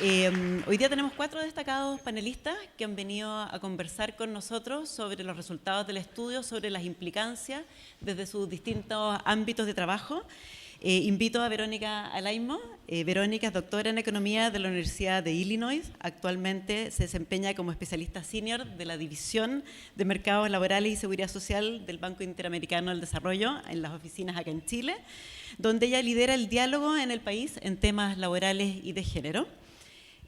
Hoy día tenemos 4 destacados panelistas que han venido a conversar con nosotros sobre los resultados del estudio, sobre las implicancias desde sus distintos ámbitos de trabajo. Invito a Verónica Alaimo. Verónica es doctora en Economía de la Universidad de Illinois. Actualmente se desempeña como especialista senior de la División de Mercados Laborales y Seguridad Social del Banco Interamericano del Desarrollo en las oficinas acá en Chile, donde ella lidera el diálogo en el país en temas laborales y de género.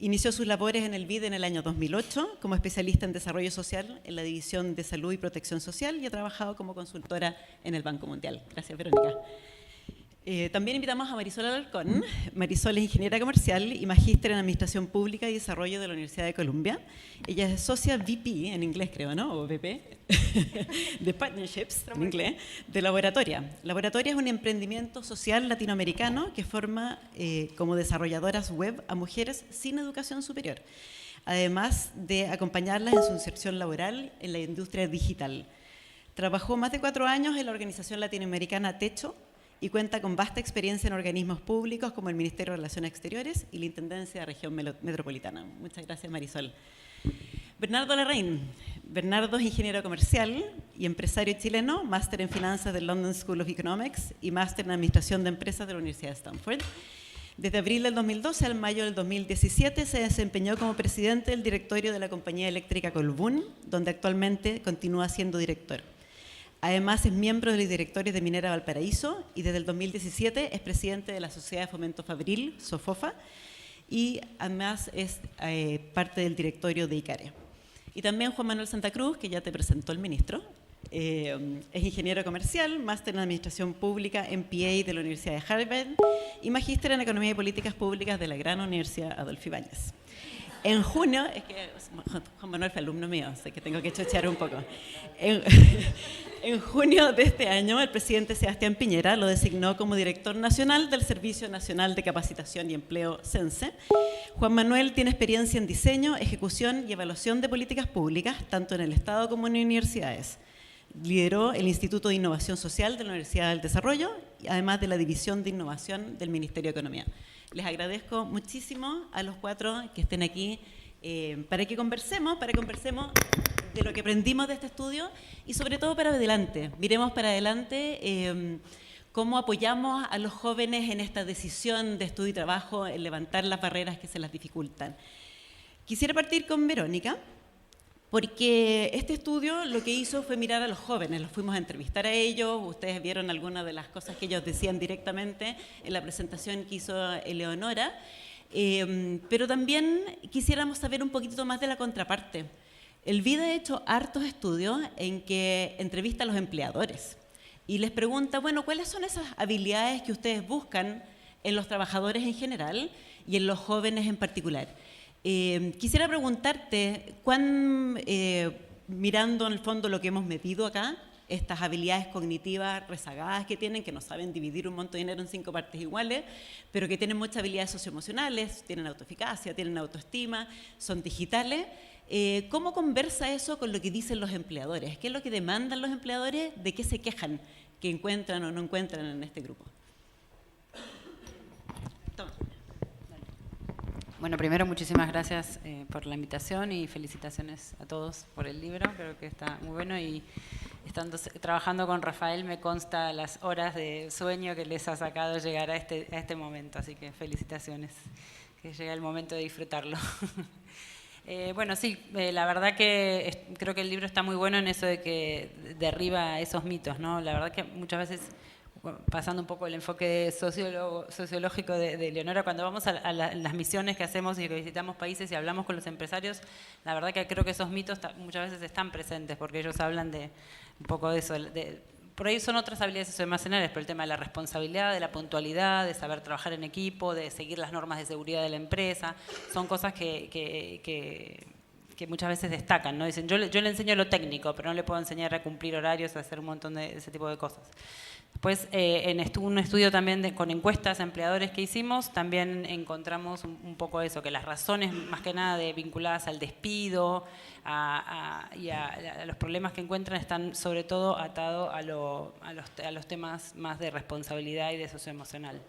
Inició sus labores en el BID en el año 2008 como especialista en desarrollo social en la División de Salud y Protección Social y ha trabajado como consultora en el Banco Mundial. Gracias, Verónica. También invitamos a Marisol Alarcón. Marisol es ingeniera comercial y magíster en Administración Pública y Desarrollo de la Universidad de Columbia. Ella es socia VP, en inglés creo, ¿no? O VP, de Partnerships, en inglés, de Laboratoria. Laboratoria es un emprendimiento social latinoamericano que forma como desarrolladoras web a mujeres sin educación superior, además de acompañarlas en su inserción laboral en la industria digital. Trabajó más de 4 años en la organización latinoamericana Techo, y cuenta con vasta experiencia en organismos públicos como el Ministerio de Relaciones Exteriores y la Intendencia de Región Metropolitana. Muchas gracias, Marisol. Bernardo Larraín. Bernardo es ingeniero comercial y empresario chileno, máster en finanzas del London School of Economics y máster en administración de empresas de la Universidad de Stanford. Desde abril del 2012 al mayo del 2017 se desempeñó como presidente del directorio de la compañía eléctrica Colbún, donde actualmente continúa siendo director. Además, es miembro de los directorios de Minera Valparaíso y desde el 2017 es presidente de la Sociedad de Fomento Fabril, SOFOFA, y además es parte del directorio de ICARE. Y también Juan Manuel Santa Cruz, que ya te presentó el ministro, es ingeniero comercial, máster en Administración Pública, MPA de la Universidad de Harvard y magíster en Economía y Políticas Públicas de la Gran Universidad Adolfo Ibáñez. En junio, es que Juan Manuel fue alumno mío, así que tengo que chochear un poco. En junio de este año, el presidente Sebastián Piñera lo designó como director nacional del Servicio Nacional de Capacitación y Empleo, CENSE. Juan Manuel tiene experiencia en diseño, ejecución y evaluación de políticas públicas, tanto en el Estado como en universidades. Lideró el Instituto de Innovación Social de la Universidad del Desarrollo, además de la División de Innovación del Ministerio de Economía. Les agradezco muchísimo a los 4 que estén aquí para que conversemos de lo que aprendimos de este estudio y sobre todo para adelante. Miremos para adelante cómo apoyamos a los jóvenes en esta decisión de estudio y trabajo, en levantar las barreras que se las dificultan. Quisiera partir con Verónica, porque este estudio lo que hizo fue mirar a los jóvenes, los fuimos a entrevistar a ellos, ustedes vieron algunas de las cosas que ellos decían directamente en la presentación que hizo Eleonora, pero también quisiéramos saber un poquito más de la contraparte. El BID ha hecho hartos estudios en que entrevista a los empleadores y les pregunta, bueno, ¿cuáles son esas habilidades que ustedes buscan en los trabajadores en general y en los jóvenes en particular? Quisiera preguntarte, mirando en el fondo lo que hemos medido acá, estas habilidades cognitivas rezagadas que tienen, que no saben dividir un monto de dinero en 5 partes iguales, pero que tienen muchas habilidades socioemocionales, tienen autoeficacia, tienen autoestima, son digitales. ¿Cómo conversa eso con lo que dicen los empleadores? ¿Qué es lo que demandan los empleadores? ¿De qué se quejan que encuentran o no encuentran en este grupo? Toma. Bueno, primero muchísimas gracias por la invitación y felicitaciones a todos por el libro, creo que está muy bueno y trabajando con Rafael me consta las horas de sueño que les ha sacado llegar a este momento, así que felicitaciones, que llega el momento de disfrutarlo. Bueno, sí, la verdad que creo que el libro está muy bueno en eso de que derriba esos mitos, ¿no? La verdad que muchas veces, pasando un poco el enfoque sociológico de Leonora, cuando vamos a las misiones que hacemos y que visitamos países y hablamos con los empresarios, la verdad que creo que esos mitos muchas veces están presentes porque ellos hablan de un poco de eso. Por ahí son otras habilidades socioemocionales, pero el tema de la responsabilidad, de la puntualidad, de saber trabajar en equipo, de seguir las normas de seguridad de la empresa, son cosas que muchas veces destacan, ¿no? Dicen, yo le enseño lo técnico, pero no le puedo enseñar a cumplir horarios, a hacer un montón de ese tipo de cosas. Después, en un estudio también con encuestas a empleadores que hicimos, también encontramos un poco eso, que las razones más que nada vinculadas al despido y a los problemas que encuentran están sobre todo atados a los temas más de responsabilidad y de socioemocional.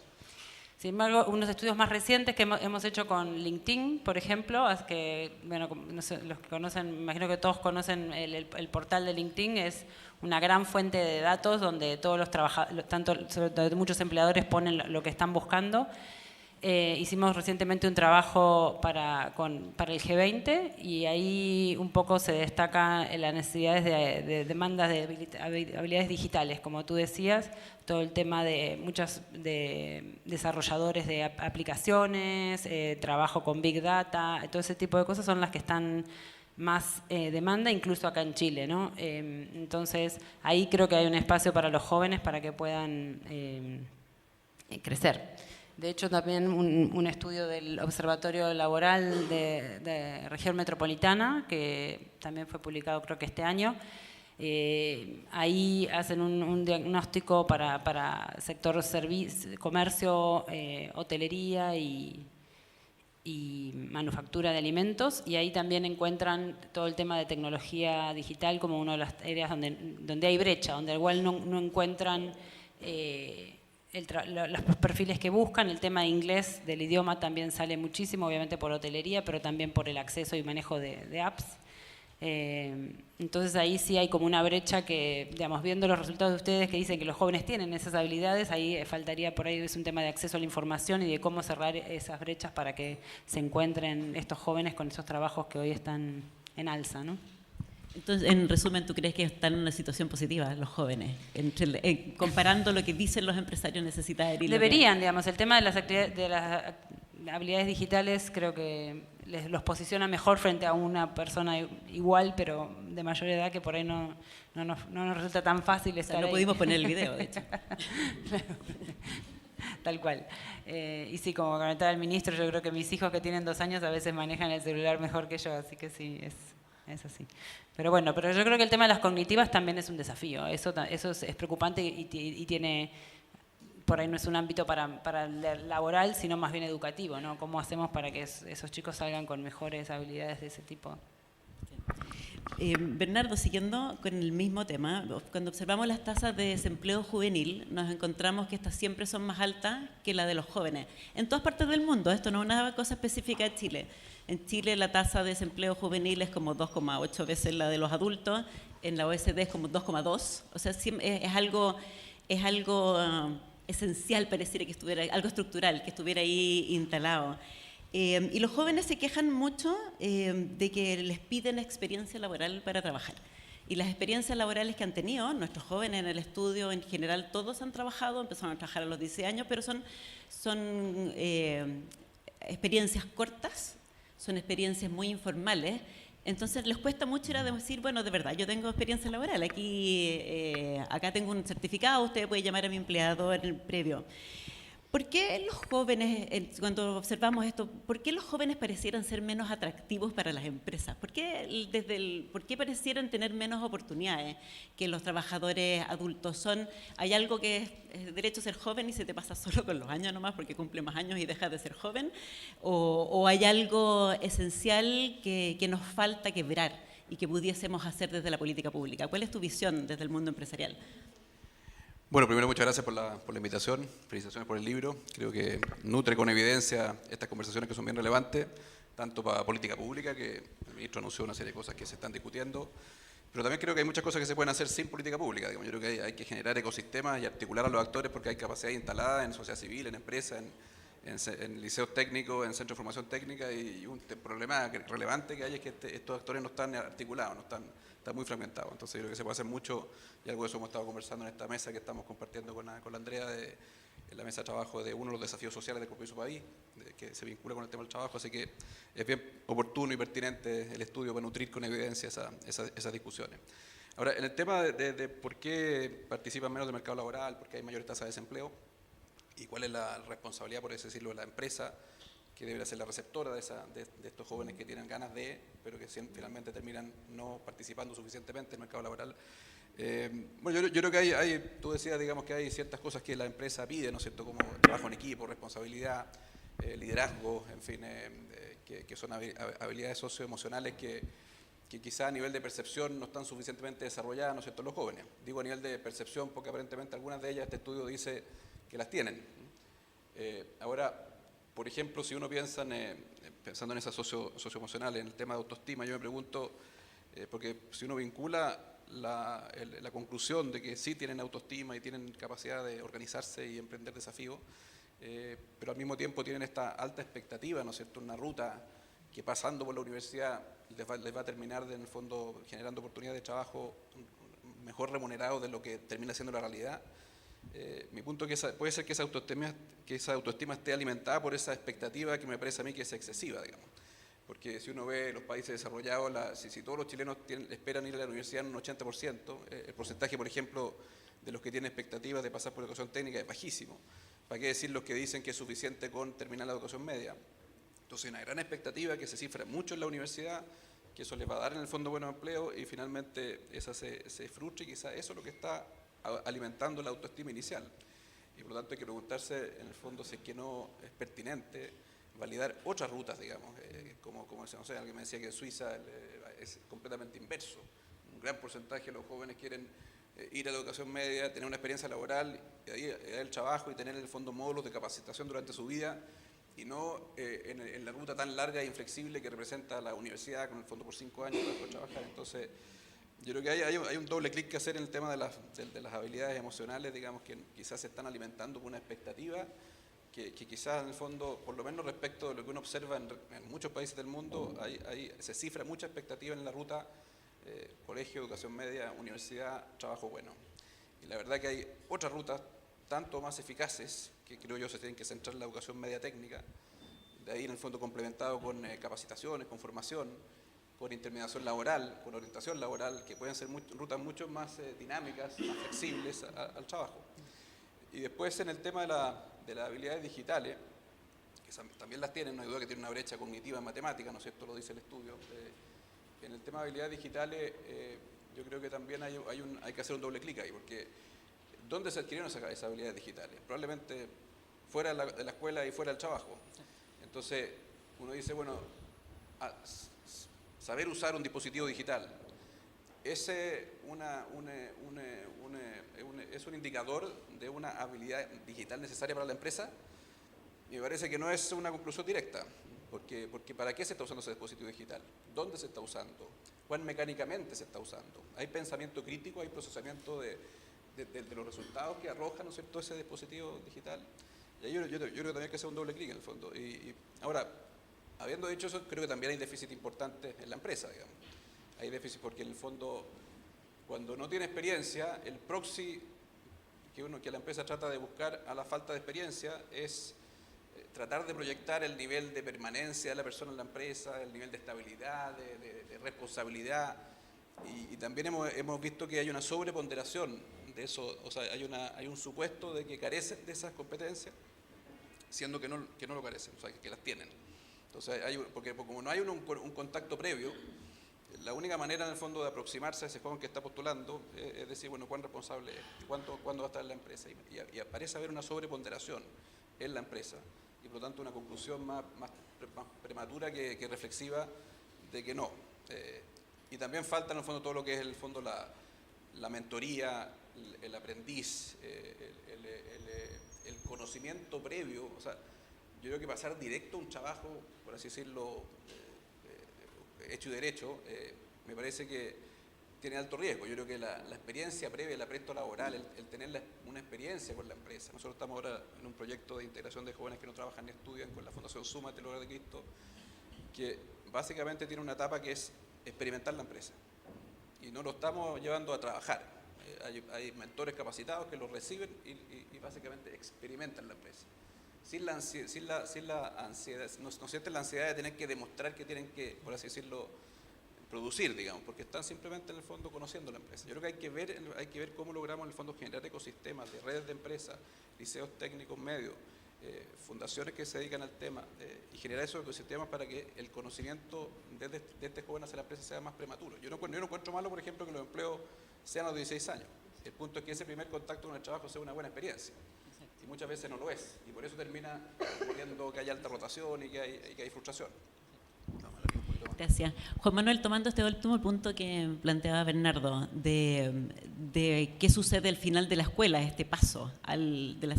Sin embargo, unos estudios más recientes que hemos hecho con LinkedIn, por ejemplo, es que, bueno, no sé, los que conocen, me imagino que todos conocen el portal de LinkedIn, es una gran fuente de datos donde todos los trabajadores, muchos empleadores ponen lo que están buscando. Hicimos recientemente un trabajo para el G20 y ahí un poco se destaca las necesidades de demandas de habilidades digitales, como tú decías, todo el tema de muchos de desarrolladores de aplicaciones, trabajo con Big Data, todo ese tipo de cosas son las que están más demanda, incluso acá en Chile, ¿no? Entonces, ahí creo que hay un espacio para los jóvenes para que puedan crecer. De hecho, también un estudio del Observatorio Laboral de Región Metropolitana, que también fue publicado creo que este año, ahí hacen un diagnóstico para sector comercio, hotelería y manufactura de alimentos, y ahí también encuentran todo el tema de tecnología digital como una de las áreas donde hay brecha, donde igual no encuentran los perfiles que buscan. El tema de inglés del idioma también sale muchísimo, obviamente por hotelería, pero también por el acceso y manejo de apps. Entonces ahí sí hay como una brecha que, digamos, viendo los resultados de ustedes que dicen que los jóvenes tienen esas habilidades, ahí faltaría por ahí, es un tema de acceso a la información y de cómo cerrar esas brechas para que se encuentren estos jóvenes con esos trabajos que hoy están en alza, ¿no? Entonces, en resumen, ¿tú crees que están en una situación positiva los jóvenes? Comparando lo que dicen los empresarios necesitados. Deberían, digamos, el tema de las habilidades digitales creo que los posiciona mejor frente a una persona igual, pero de mayor edad, que por ahí no nos resulta tan fácil estar ahí. No pudimos poner el video, de hecho. Tal cual. Y sí, como comentaba el ministro, yo creo que mis hijos que tienen 2 años a veces manejan el celular mejor que yo, así que sí, es así. Pero bueno, pero yo creo que el tema de las cognitivas también es un desafío. Eso es preocupante y tiene, por ahí no es un ámbito para el laboral, sino más bien educativo, ¿no? ¿Cómo hacemos para que esos chicos salgan con mejores habilidades de ese tipo? Bernardo, siguiendo con el mismo tema, cuando observamos las tasas de desempleo juvenil, nos encontramos que estas siempre son más altas que la de los jóvenes. En todas partes del mundo, esto no es una cosa específica de Chile. En Chile la tasa de desempleo juvenil es como 2,8 veces la de los adultos, en la OECD es como 2,2, o sea, es algo esencial, pareciera que estuviera, algo estructural, que estuviera ahí instalado. Y los jóvenes se quejan mucho de que les piden experiencia laboral para trabajar. Y las experiencias laborales que han tenido, nuestros jóvenes en el estudio en general, todos han trabajado, empezaron a trabajar a los 16 años, pero son experiencias cortas, son experiencias muy informales. Entonces les cuesta mucho ir a decir, bueno, de verdad, yo tengo experiencia laboral, acá tengo un certificado, usted puede llamar a mi empleador previo. ¿Por qué los jóvenes, cuando observamos esto, por qué los jóvenes parecieran ser menos atractivos para las empresas? ¿Por qué parecieran tener menos oportunidades que los trabajadores adultos? ¿Hay algo que es derecho a ser joven y se te pasa solo con los años nomás porque cumple más años y dejas de ser joven? ¿O hay algo esencial que nos falta quebrar y que pudiésemos hacer desde la política pública? ¿Cuál es tu visión desde el mundo empresarial? Bueno, primero muchas gracias por la invitación, felicitaciones por el libro. Creo que nutre con evidencia estas conversaciones que son bien relevantes, tanto para política pública, que el ministro anunció una serie de cosas que se están discutiendo, pero también creo que hay muchas cosas que se pueden hacer sin política pública. Digamos, yo creo que hay que generar ecosistemas y articular a los actores porque hay capacidad instalada en sociedad civil, en empresas, en liceos técnicos, en centros de formación técnica, y un problema relevante que hay es que estos actores no están articulados, están muy fragmentados. Entonces yo creo que se puede hacer mucho, y algo de eso hemos estado conversando en esta mesa que estamos compartiendo con la Andrea, en la mesa de trabajo de uno de los desafíos sociales del compromiso país, que se vincula con el tema del trabajo, así que es bien oportuno y pertinente el estudio para nutrir con evidencia esas discusiones. Ahora, en el tema de por qué participan menos del mercado laboral, por qué hay mayores tasas de desempleo, y cuál es la responsabilidad, por así decirlo, de la empresa, que debería ser la receptora de estos jóvenes que tienen ganas pero que finalmente terminan no participando suficientemente en el mercado laboral. Bueno, yo creo que tú decías, digamos, que hay ciertas cosas que la empresa pide, ¿no es cierto?, como trabajo en equipo, responsabilidad, liderazgo, en fin, que son habilidades socioemocionales que quizá a nivel de percepción no están suficientemente desarrolladas, ¿no es cierto?, los jóvenes. Digo a nivel de percepción porque aparentemente algunas de ellas, este estudio dice que las tienen. Ahora, por ejemplo, si uno piensa pensando en esa socioemocional, en el tema de autoestima, yo me pregunto, porque si uno vincula la conclusión de que sí tienen autoestima y tienen capacidad de organizarse y emprender desafíos, pero al mismo tiempo tienen esta alta expectativa, ¿no es cierto?, una ruta que pasando por la universidad les va a terminar en el fondo generando oportunidades de trabajo mejor remunerados de lo que termina siendo la realidad. Mi punto es que puede ser que esa autoestima esté alimentada por esa expectativa que me parece a mí que es excesiva, digamos. Porque si uno ve los países desarrollados, si todos los chilenos esperan ir a la universidad en un 80%, el porcentaje, por ejemplo, de los que tienen expectativas de pasar por educación técnica es bajísimo. ¿Para qué decir los que dicen que es suficiente con terminar la educación media? Entonces hay una gran expectativa que se cifra mucho en la universidad, que eso les va a dar en el fondo buenos empleos y finalmente esa se frustra y quizás eso es lo que está alimentando la autoestima inicial. Y por lo tanto hay que preguntarse en el fondo si es que no es pertinente validar otras rutas, digamos, como no sé, alguien me decía que en Suiza es completamente inverso. Un gran porcentaje de los jóvenes quieren ir a la educación media, tener una experiencia laboral, y ahí el trabajo y tener en el fondo módulos de capacitación durante su vida y no en la ruta tan larga e inflexible que representa la universidad con el fondo por 5 años para poder trabajar. Entonces, yo creo que hay un doble clic que hacer en el tema de las habilidades emocionales, digamos, que quizás se están alimentando por una expectativa que quizás en el fondo, por lo menos respecto de lo que uno observa en muchos países del mundo, se cifra mucha expectativa en la ruta colegio, educación media, universidad, trabajo bueno. Y la verdad que hay otras rutas tanto más eficaces, que creo yo se tienen que centrar en la educación media técnica, de ahí en el fondo complementado con capacitaciones, con formación, con intermediación laboral, con orientación laboral, que pueden ser rutas mucho más dinámicas, más flexibles al trabajo. Y después en el tema de las habilidades digitales, que también las tienen, no hay duda que tienen una brecha cognitiva en matemáticas, ¿no es cierto?, lo dice el estudio. En el tema de habilidades digitales, yo creo que también hay que hacer un doble clic ahí, porque ¿dónde se adquirieron esas habilidades digitales? Probablemente fuera de la escuela y fuera del trabajo. Entonces, uno dice, bueno, saber usar un dispositivo digital es un indicador de una habilidad digital necesaria para la empresa. Y me parece que no es una conclusión directa, porque ¿para qué se está usando ese dispositivo digital? ¿Dónde se está usando? ¿Cuán mecánicamente se está usando? ¿Hay pensamiento crítico? ¿Hay procesamiento de los resultados que arroja, ¿no es cierto?, ese dispositivo digital? Y ahí yo creo que también hay que hacer un doble clic en el fondo. Y ahora, habiendo dicho eso, creo que también hay déficit importante en la empresa, digamos. Hay déficit porque en el fondo, cuando no tiene experiencia, el proxy que la empresa trata de buscar a la falta de experiencia es tratar de proyectar el nivel de permanencia de la persona en la empresa, el nivel de estabilidad, de responsabilidad. Y también hemos visto que hay una sobreponderación de eso, o sea, hay un supuesto de que carecen de esas competencias, siendo que no lo carecen, o sea, que las tienen. Entonces, porque como no hay un contacto previo, la única manera en el fondo de aproximarse a ese joven que está postulando es decir, bueno, ¿cuán responsable es? ¿Cuándo va a estar en la empresa? Y parece haber una sobreponderación en la empresa y por lo tanto una conclusión más prematura que reflexiva de que no. Y también falta en el fondo todo lo que es el fondo la mentoría, el aprendiz, el conocimiento previo. O sea, yo creo que pasar directo a un trabajo, por así decirlo, hecho y derecho, me parece que tiene alto riesgo. Yo creo que la experiencia previa, el apresto laboral, el tener una experiencia con la empresa. Nosotros estamos ahora en un proyecto de integración de jóvenes que no trabajan ni estudian con la Fundación Súmate, el Hogar de Cristo, que básicamente tiene una etapa que es experimentar la empresa. Y no lo estamos llevando a trabajar. Hay mentores capacitados que los reciben y básicamente experimentan la empresa. Sin la ansiedad, no sienten la ansiedad de tener que demostrar que tienen que, por así decirlo, producir, digamos, porque están simplemente en el fondo conociendo la empresa. Yo creo que hay que ver cómo logramos en el fondo generar ecosistemas de redes de empresas, liceos técnicos medios, fundaciones que se dedican al tema y generar esos ecosistemas para que el conocimiento de este joven hacia la empresa sea más prematuro. Yo no encuentro malo, por ejemplo, que los empleos sean a los 16 años. El punto es que ese primer contacto con el trabajo sea una buena experiencia. Y muchas veces no lo es. Y por eso termina ocurriendo que hay alta rotación y que hay frustración. Gracias. Juan Manuel, tomando este último punto que planteaba Bernardo, de qué sucede al final de la escuela, este paso de la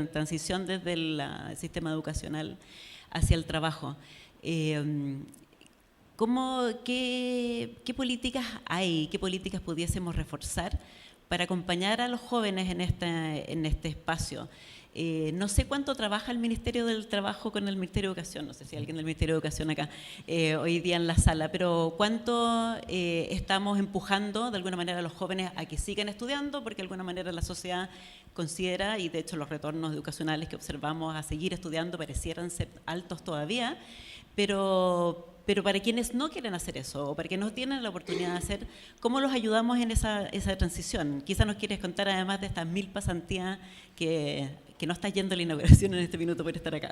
transición desde el sistema educacional hacia el trabajo. ¿Qué políticas hay, qué políticas pudiésemos reforzar para acompañar a los jóvenes en este espacio? No sé cuánto trabaja el Ministerio del Trabajo con el Ministerio de Educación, no sé si hay alguien del Ministerio de Educación acá hoy día en la sala, pero cuánto estamos empujando de alguna manera a los jóvenes a que sigan estudiando, porque de alguna manera la sociedad considera, y de hecho los retornos educacionales que observamos a seguir estudiando parecieran ser altos todavía, pero para quienes no quieren hacer eso o para quienes no tienen la oportunidad de hacer, ¿cómo los ayudamos en esa transición? Quizás nos quieres contar, además de estas 1000 pasantías que no estás yendo a la inauguración en este minuto por estar acá.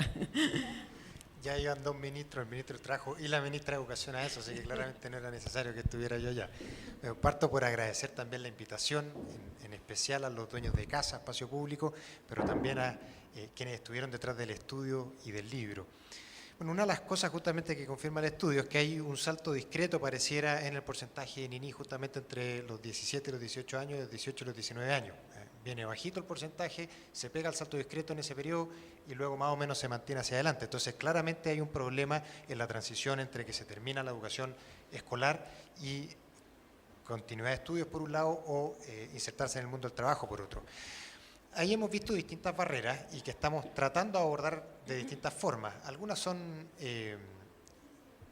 Ya iban dos ministros, el ministro del Trabajo y la ministra de Educación a eso, así que claramente no era necesario que estuviera yo allá. Parto por agradecer también la invitación, en especial a los dueños de casa, espacio público, pero también a quienes estuvieron detrás del estudio y del libro. Bueno, una de las cosas justamente que confirma el estudio es que hay un salto discreto, pareciera, en el porcentaje de niní justamente entre los 17 y los 18 años y los 18 y los 19 años. Viene bajito el porcentaje, se pega el salto discreto en ese periodo y luego más o menos se mantiene hacia adelante. Entonces, claramente hay un problema en la transición entre que se termina la educación escolar y continuidad de estudios por un lado o insertarse en el mundo del trabajo por otro. Ahí hemos visto distintas barreras y que estamos tratando de abordar de distintas formas. Algunas son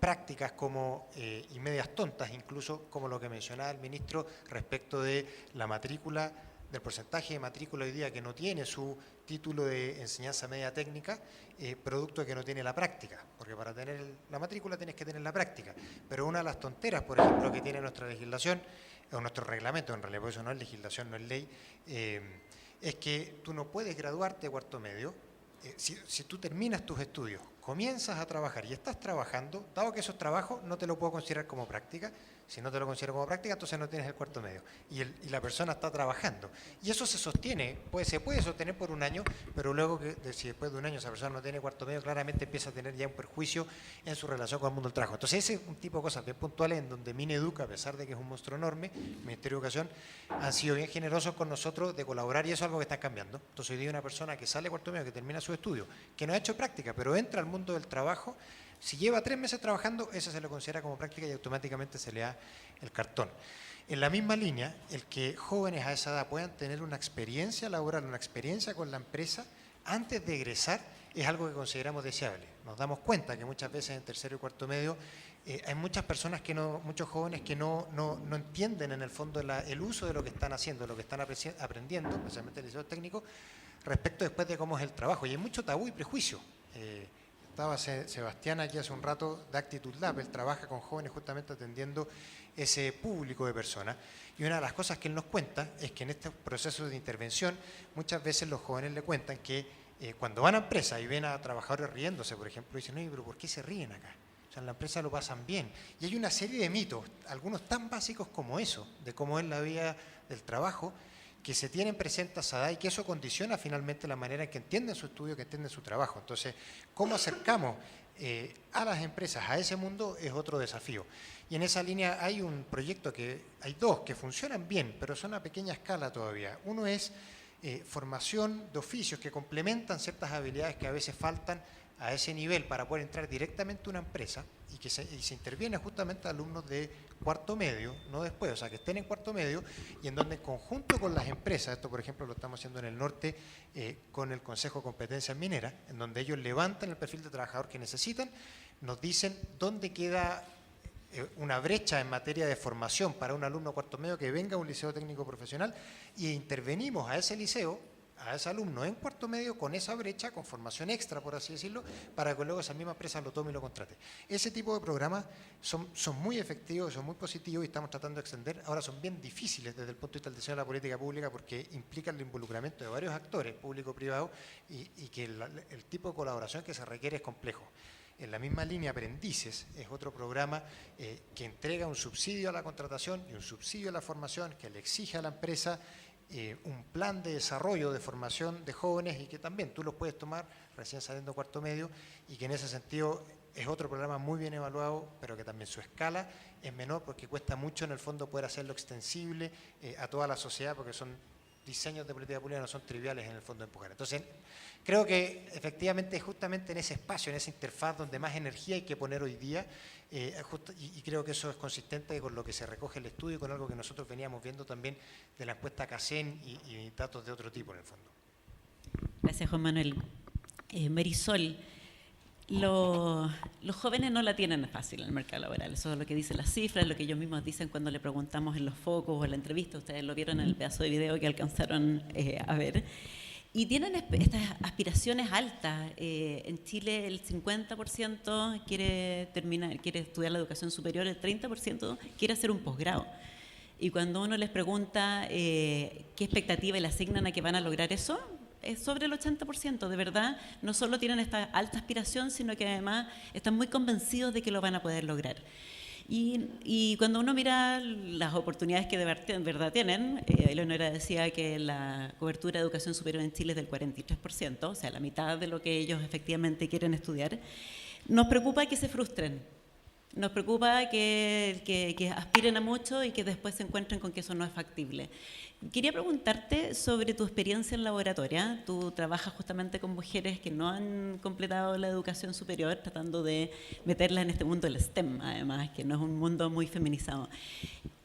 prácticas como, y medias tontas incluso, como lo que mencionaba el ministro respecto de la matrícula, del porcentaje de matrícula hoy día que no tiene su título de enseñanza media técnica, producto de que no tiene la práctica, porque para tener la matrícula tienes que tener la práctica. Pero una de las tonteras, por ejemplo, que tiene nuestra legislación, o nuestro reglamento, en realidad por eso no es legislación, no es ley, es que tú no puedes graduarte de cuarto medio. Si tú terminas tus estudios, comienzas a trabajar y estás trabajando, dado que esos trabajos no te lo puedo considerar como práctica. Si no te lo considero como práctica, entonces no tienes el cuarto medio. Y la persona está trabajando. Y eso se sostiene, se puede sostener por un año, pero luego, si después de un año esa persona no tiene cuarto medio, claramente empieza a tener ya un perjuicio en su relación con el mundo del trabajo. Entonces ese es un tipo de cosas bien puntuales en donde Mineduc, a pesar de que es un monstruo enorme, el Ministerio de Educación, han sido bien generosos con nosotros de colaborar y eso es algo que está cambiando. Entonces hoy día una persona que sale cuarto medio, que termina su estudio, que no ha hecho práctica, pero entra al mundo del trabajo, si lleva 3 meses trabajando, eso se lo considera como práctica y automáticamente se le da el cartón. En la misma línea, el que jóvenes a esa edad puedan tener una experiencia laboral, una experiencia con la empresa, antes de egresar, es algo que consideramos deseable. Nos damos cuenta que muchas veces en tercero y cuarto medio hay muchas personas muchos jóvenes que no entienden en el fondo el uso de lo que están haciendo, lo que están aprendiendo, especialmente en el liceo técnico, respecto después de cómo es el trabajo. Y hay mucho tabú y prejuicio. Estaba Sebastián aquí hace un rato de Actitud Lab, él trabaja con jóvenes justamente atendiendo ese público de personas. Y una de las cosas que él nos cuenta es que en estos procesos de intervención muchas veces los jóvenes le cuentan que cuando van a empresas y ven a trabajadores riéndose, por ejemplo, dicen, oye, pero ¿por qué se ríen acá? O sea, en la empresa lo pasan bien. Y hay una serie de mitos, algunos tan básicos como eso, de cómo es la vida del trabajo, que se tienen presentes a esa edad y que eso condiciona finalmente la manera en que entienden su estudio, que entienden su trabajo. Entonces, ¿cómo acercamos a las empresas a ese mundo? Es otro desafío. Y en esa línea hay un proyecto hay dos que funcionan bien, pero son a pequeña escala todavía. Uno es formación de oficios que complementan ciertas habilidades que a veces faltan a ese nivel para poder entrar directamente a una empresa y se interviene justamente a alumnos de cuarto medio, no después, o sea, que estén en cuarto medio y en donde en conjunto con las empresas, esto por ejemplo lo estamos haciendo en el norte con el Consejo de Competencias Mineras, en donde ellos levantan el perfil de trabajador que necesitan, nos dicen dónde queda una brecha en materia de formación para un alumno cuarto medio que venga a un liceo técnico profesional y intervenimos a ese liceo, a ese alumno en cuarto medio con esa brecha, con formación extra, por así decirlo, para que luego esa misma empresa lo tome y lo contrate. Ese tipo de programas son muy efectivos, son muy positivos y estamos tratando de extender. Ahora son bien difíciles desde el punto de vista del diseño de la política pública porque implican el involucramiento de varios actores, público-privado, y que el tipo de colaboración que se requiere es complejo. En la misma línea, Aprendices es otro programa que entrega un subsidio a la contratación y un subsidio a la formación que le exige a la empresa un plan de desarrollo de formación de jóvenes y que también tú los puedes tomar recién saliendo cuarto medio y que en ese sentido es otro programa muy bien evaluado, pero que también su escala es menor porque cuesta mucho en el fondo poder hacerlo extensible a toda la sociedad, porque son diseños de política pública, no son triviales en el fondo de empujar. Entonces, creo que efectivamente justamente en ese espacio, en esa interfaz donde más energía hay que poner hoy día, y creo que eso es consistente con lo que se recoge el estudio y con algo que nosotros veníamos viendo también de la encuesta CACEN y datos de otro tipo en el fondo. Gracias, Juan Manuel. Marisol, los jóvenes no la tienen fácil en el mercado laboral, eso es lo que dicen las cifras, lo que ellos mismos dicen cuando le preguntamos en los focos o en la entrevista, ustedes lo vieron en el pedazo de video que alcanzaron a ver, y tienen estas aspiraciones altas. En Chile el 50% quiere estudiar la educación superior, el 30% quiere hacer un posgrado. Y cuando uno les pregunta qué expectativa le asignan a que van a lograr eso, es sobre el 80%, de verdad. No solo tienen esta alta aspiración, sino que además están muy convencidos de que lo van a poder lograr. Y cuando uno mira las oportunidades que de verdad tienen, Eleonora decía que la cobertura de educación superior en Chile es del 43%, o sea, la mitad de lo que ellos efectivamente quieren estudiar. Nos preocupa que se frustren. Nos preocupa que aspiren a mucho y que después se encuentren con que eso no es factible. Quería preguntarte sobre tu experiencia en laboratoria. Tú trabajas justamente con mujeres que no han completado la educación superior, tratando de meterlas en este mundo del STEM, además, que no es un mundo muy feminizado.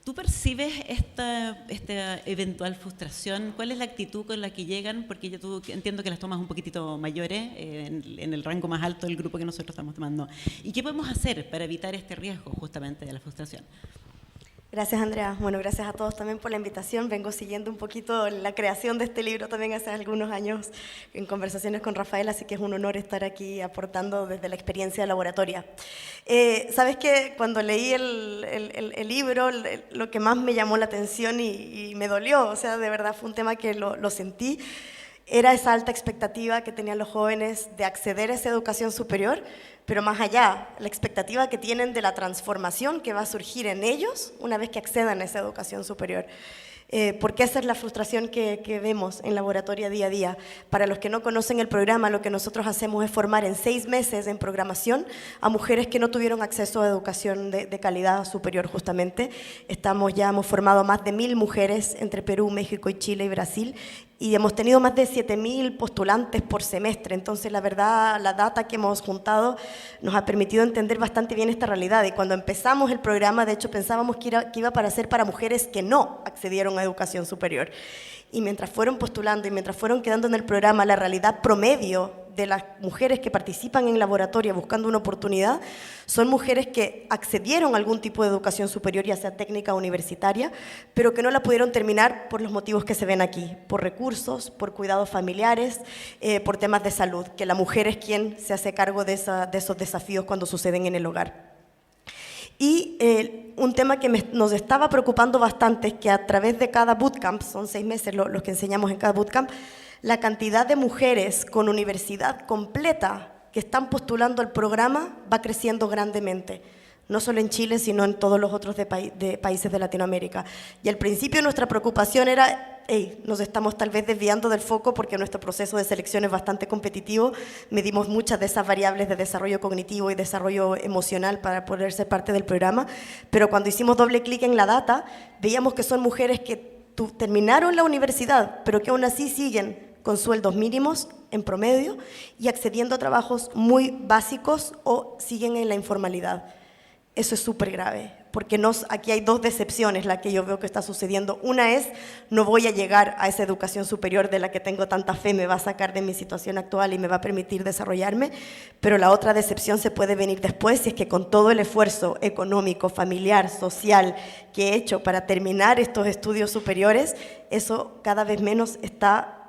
¿Tú percibes esta eventual frustración? ¿Cuál es la actitud con la que llegan? Porque yo entiendo que las tomas un poquitito mayores, en el rango más alto del grupo que nosotros estamos tomando. ¿Y qué podemos hacer para evitar este riesgo justamente de la frustración? Gracias, Andrea. Bueno, gracias a todos también por la invitación. Vengo siguiendo un poquito la creación de este libro también hace algunos años en conversaciones con Rafael, así que es un honor estar aquí aportando desde la experiencia laboratoria. Sabes que cuando leí el libro, lo que más me llamó la atención y me dolió, o sea, de verdad fue un tema que lo sentí, era esa alta expectativa que tenían los jóvenes de acceder a esa educación superior, pero más allá, la expectativa que tienen de la transformación que va a surgir en ellos una vez que accedan a esa educación superior. Porque esa es la frustración que vemos en laboratorio día a día. Para los que no conocen el programa, lo que nosotros hacemos es formar en 6 meses en programación a mujeres que no tuvieron acceso a educación de calidad superior justamente. Hemos formado más de 1000 mujeres entre Perú, México y Chile y Brasil, y hemos tenido más de 7000 postulantes por semestre. Entonces, la verdad, la data que hemos juntado nos ha permitido entender bastante bien esta realidad. Y cuando empezamos el programa, de hecho, pensábamos que iba para ser para mujeres que no accedieron a educación superior. Y mientras fueron postulando y mientras fueron quedando en el programa, la realidad promedio de las mujeres que participan en laboratorio buscando una oportunidad son mujeres que accedieron a algún tipo de educación superior, ya sea técnica o universitaria, pero que no la pudieron terminar por los motivos que se ven aquí, por recursos, por cuidados familiares, por temas de salud, que la mujer es quien se hace cargo de esos desafíos cuando suceden en el hogar. Y un tema que nos estaba preocupando bastante es que a través de cada bootcamp, son 6 meses los que enseñamos en cada bootcamp, la cantidad de mujeres con universidad completa que están postulando al programa va creciendo grandemente, no solo en Chile, sino en todos los otros países de Latinoamérica. Y al principio nuestra preocupación era, nos estamos tal vez desviando del foco porque nuestro proceso de selección es bastante competitivo, medimos muchas de esas variables de desarrollo cognitivo y desarrollo emocional para poder ser parte del programa, pero cuando hicimos doble clic en la data, veíamos que son mujeres que terminaron la universidad, pero que aún así siguen con sueldos mínimos en promedio y accediendo a trabajos muy básicos o siguen en la informalidad. Eso es súper grave, porque aquí hay 2 decepciones la que yo veo que está sucediendo. Una es, no voy a llegar a esa educación superior de la que tengo tanta fe, me va a sacar de mi situación actual y me va a permitir desarrollarme, pero la otra decepción se puede venir después, si es que con todo el esfuerzo económico, familiar, social que he hecho para terminar estos estudios superiores, eso cada vez menos está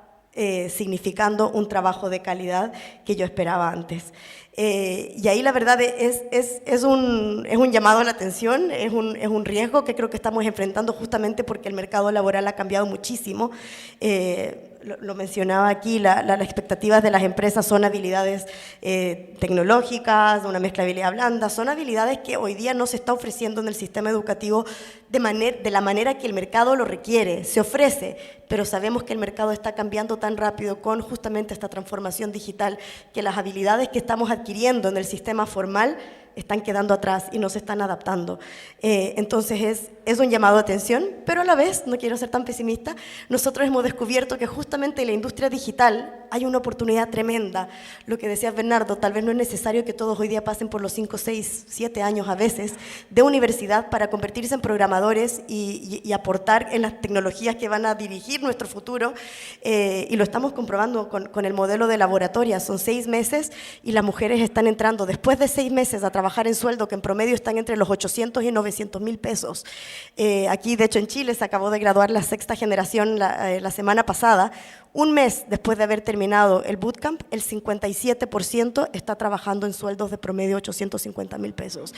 significando un trabajo de calidad que yo esperaba antes. Y ahí la verdad es un llamado a la atención, es un riesgo que creo que estamos enfrentando justamente porque el mercado laboral ha cambiado muchísimo. lo mencionaba aquí, las expectativas de las empresas son habilidades tecnológicas, una mezcla de habilidad blanda, son habilidades que hoy día no se está ofreciendo en el sistema educativo de la manera que el mercado lo requiere, se ofrece, pero sabemos que el mercado está cambiando tan rápido con justamente esta transformación digital que las habilidades que estamos adquiriendo en el sistema formal están quedando atrás y no se están adaptando. Entonces es un llamado de atención, pero a la vez, no quiero ser tan pesimista, nosotros hemos descubierto que justamente en la industria digital hay una oportunidad tremenda. Lo que decía Bernardo, tal vez no es necesario que todos hoy día pasen por los 5, 6, 7 años a veces de universidad para convertirse en programadores y aportar en las tecnologías que van a dirigir nuestro futuro, y lo estamos comprobando con el modelo de laboratoria. Son 6 meses y las mujeres están entrando después de 6 meses a trabajar en sueldo que en promedio están entre los 800 y 900 mil pesos. Aquí, de hecho, en Chile se acabó de graduar la 6ª generación la semana pasada. Un mes después de haber terminado el bootcamp, el 57% está trabajando en sueldos de promedio 850 mil pesos.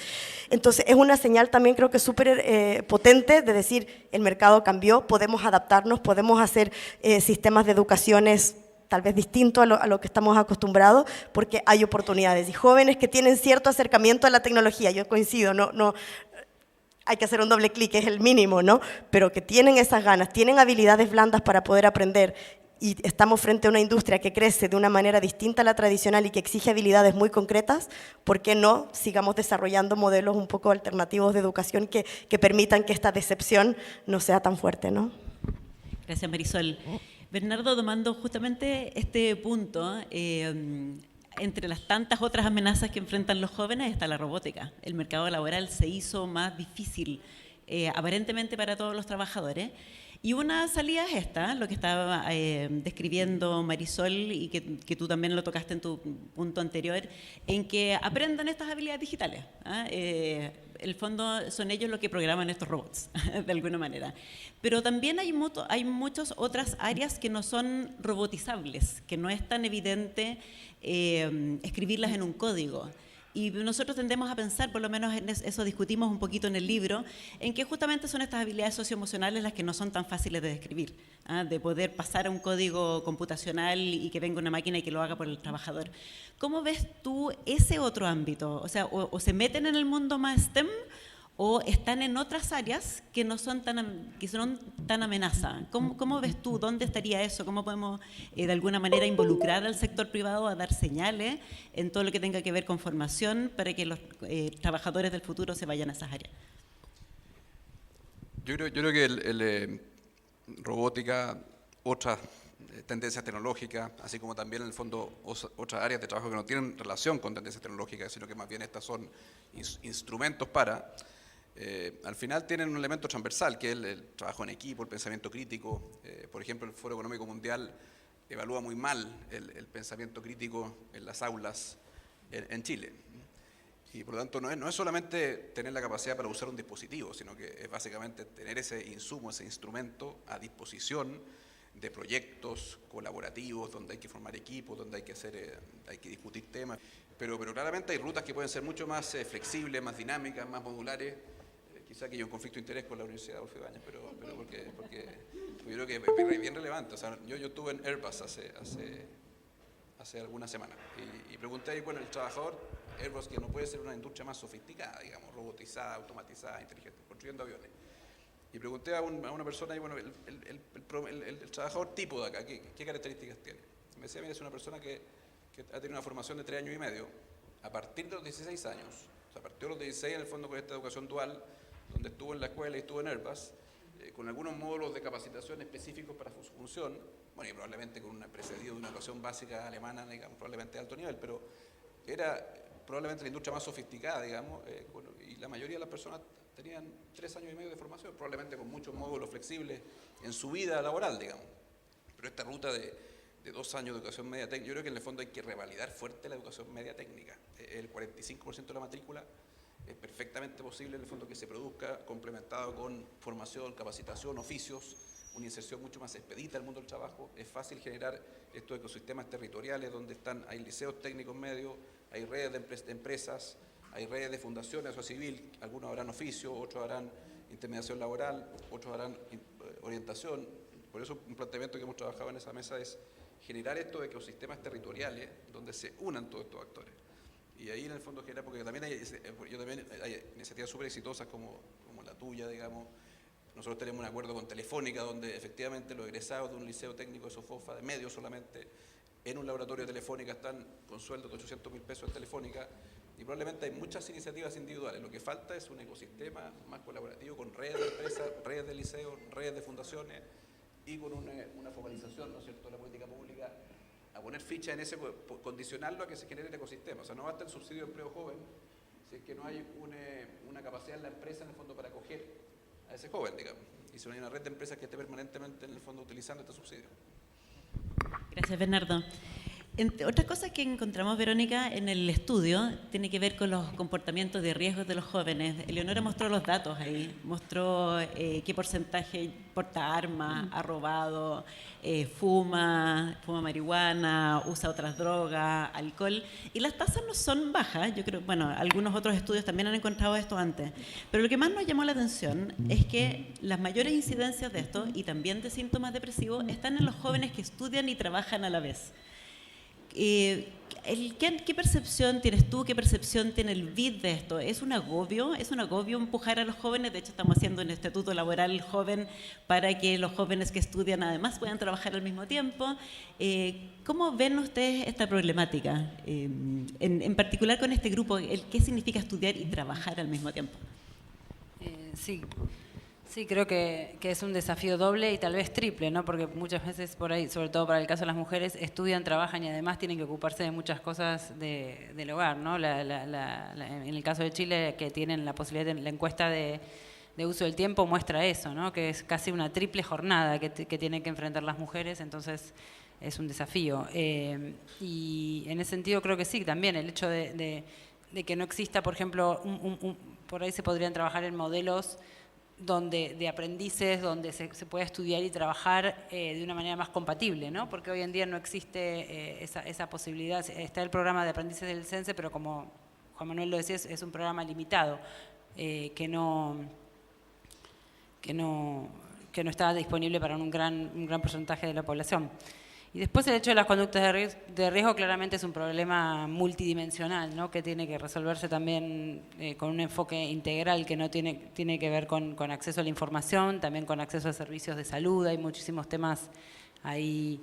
Entonces, es una señal también creo que súper potente de decir, el mercado cambió, podemos adaptarnos, podemos hacer sistemas de educaciones tal vez distinto a lo que estamos acostumbrados, porque hay oportunidades. Y jóvenes que tienen cierto acercamiento a la tecnología, yo coincido, no hay que hacer un doble clic, es el mínimo, ¿no? Pero que tienen esas ganas, tienen habilidades blandas para poder aprender, y estamos frente a una industria que crece de una manera distinta a la tradicional y que exige habilidades muy concretas, ¿por qué no sigamos desarrollando modelos un poco alternativos de educación que permitan que esta decepción no sea tan fuerte, ¿no? Gracias, Marisol. Bernardo, tomando justamente este punto, entre las tantas otras amenazas que enfrentan los jóvenes está la robótica. El mercado laboral se hizo más difícil, aparentemente para todos los trabajadores. Y una salida es esta, lo que estaba describiendo Marisol y que tú también lo tocaste en tu punto anterior, en que aprendan estas habilidades digitales. El fondo son ellos los que programan estos robots, de alguna manera. Pero también hay muchas otras áreas que no son robotizables, que no es tan evidente escribirlas en un código. Y nosotros tendemos a pensar, por lo menos en eso discutimos un poquito en el libro, en que justamente son estas habilidades socioemocionales las que no son tan fáciles de describir, de poder pasar a un código computacional y que venga una máquina y que lo haga por el trabajador. ¿Cómo ves tú ese otro ámbito? O sea, o se meten en el mundo más STEM o están en otras áreas que no son tan amenaza. ¿Cómo ves tú? ¿Dónde estaría eso? ¿Cómo podemos de alguna manera involucrar al sector privado a dar señales en todo lo que tenga que ver con formación para que los trabajadores del futuro se vayan a esas áreas? Yo creo que robótica, otras tendencias tecnológicas, así como también en el fondo otras áreas de trabajo que no tienen relación con tendencias tecnológicas, sino que más bien estas son instrumentos para... al final tienen un elemento transversal, que es el trabajo en equipo, el pensamiento crítico. Por ejemplo, el Foro Económico Mundial evalúa muy mal el pensamiento crítico en las aulas en Chile. Y por lo tanto no es solamente tener la capacidad para usar un dispositivo, sino que es básicamente tener ese insumo, ese instrumento a disposición de proyectos colaborativos, donde hay que formar equipos, donde hay que discutir temas. Pero claramente hay rutas que pueden ser mucho más flexibles, más dinámicas, más modulares. Quizá que haya un conflicto de interés con la Universidad de Adolfo Ibáñez, pero porque yo creo que es bien relevante. O sea, yo estuve en Airbus hace algunas semanas y pregunté ahí, bueno, el trabajador Airbus, que no puede ser una industria más sofisticada, digamos, robotizada, automatizada, inteligente, construyendo aviones. Y pregunté a una persona, y bueno, el trabajador tipo de acá, ¿qué características tiene? Me decía, mira, es una persona que ha tenido una formación de 3 años y medio, a partir de los 16 años, o sea, partió a los 16 en el fondo con esta educación dual, donde estuvo en la escuela y estuvo en Airbus, con algunos módulos de capacitación específicos para su función, bueno, y probablemente con precedido de una educación básica alemana, digamos, probablemente de alto nivel, pero era probablemente la industria más sofisticada, digamos, y la mayoría de las personas tenían 3 años y medio de formación, probablemente con muchos módulos flexibles en su vida laboral, digamos. Pero esta ruta de 2 años de educación media técnica, yo creo que en el fondo hay que revalidar fuerte la educación media técnica. El 45% de la matrícula es perfectamente posible en el fondo que se produzca complementado con formación, capacitación, oficios, una inserción mucho más expedita al mundo del trabajo. Es fácil generar estos ecosistemas territoriales donde hay liceos técnicos medios, hay redes de empresas, hay redes de fundaciones o civil, algunos harán oficio, otros harán intermediación laboral, otros harán orientación. Por eso un planteamiento que hemos trabajado en esa mesa es generar estos ecosistemas territoriales donde se unan todos estos actores. Y ahí en el fondo generar, porque también hay iniciativas súper exitosas como la tuya, digamos. Nosotros tenemos un acuerdo con Telefónica donde efectivamente los egresados de un liceo técnico de Sofofa, de medio solamente, en un laboratorio de Telefónica están con sueldos de 800.000 pesos en Telefónica, y probablemente hay muchas iniciativas individuales. Lo que falta es un ecosistema más colaborativo con redes de empresas, redes de liceos, redes de fundaciones y con una focalización, ¿no es cierto?, de la política pública, a poner ficha en ese, condicionarlo a que se genere el ecosistema. O sea, no basta el subsidio de empleo joven si es que no hay una capacidad en la empresa, en el fondo, para acoger a ese joven, digamos. Y si no hay una red de empresas que esté permanentemente, en el fondo, utilizando este subsidio. Gracias, Bernardo. Entre otras cosas que encontramos, Verónica, en el estudio, tiene que ver con los comportamientos de riesgos de los jóvenes. Eleonora mostró los datos ahí, mostró qué porcentaje porta armas, ha robado, fuma marihuana, usa otras drogas, alcohol, y las tasas no son bajas. Yo creo, bueno, algunos otros estudios también han encontrado esto antes, pero lo que más nos llamó la atención es que las mayores incidencias de esto, y también de síntomas depresivos, están en los jóvenes que estudian y trabajan a la vez. ¿Qué percepción tienes tú? ¿Qué percepción tiene el BID de esto? ¿Es un agobio? ¿Es un agobio empujar a los jóvenes? De hecho, estamos haciendo un instituto laboral joven para que los jóvenes que estudian además puedan trabajar al mismo tiempo. ¿Cómo ven ustedes esta problemática? En particular con este grupo, ¿qué significa estudiar y trabajar al mismo tiempo? Sí, creo que es un desafío doble y tal vez triple, ¿no? Porque muchas veces por ahí, sobre todo para el caso de las mujeres, estudian, trabajan y además tienen que ocuparse de muchas cosas del hogar, ¿no? En el caso de Chile, que tienen la posibilidad de la encuesta de uso del tiempo muestra eso, ¿no? Que es casi una triple jornada que tienen que enfrentar las mujeres, entonces es un desafío. Y en ese sentido creo que sí, también el hecho de que no exista, por ejemplo, por ahí se podrían trabajar en modelos de aprendices, donde se pueda estudiar y trabajar de una manera más compatible, ¿no? Porque hoy en día no existe esa posibilidad. Está el programa de aprendices del CENSE, pero como Juan Manuel lo decía, es un programa limitado, que no está disponible para un gran porcentaje de la población. Y después el hecho de las conductas de riesgo claramente es un problema multidimensional, ¿no? Que tiene que resolverse también con un enfoque integral que no tiene que ver con acceso a la información, también con acceso a servicios de salud. Hay muchísimos temas ahí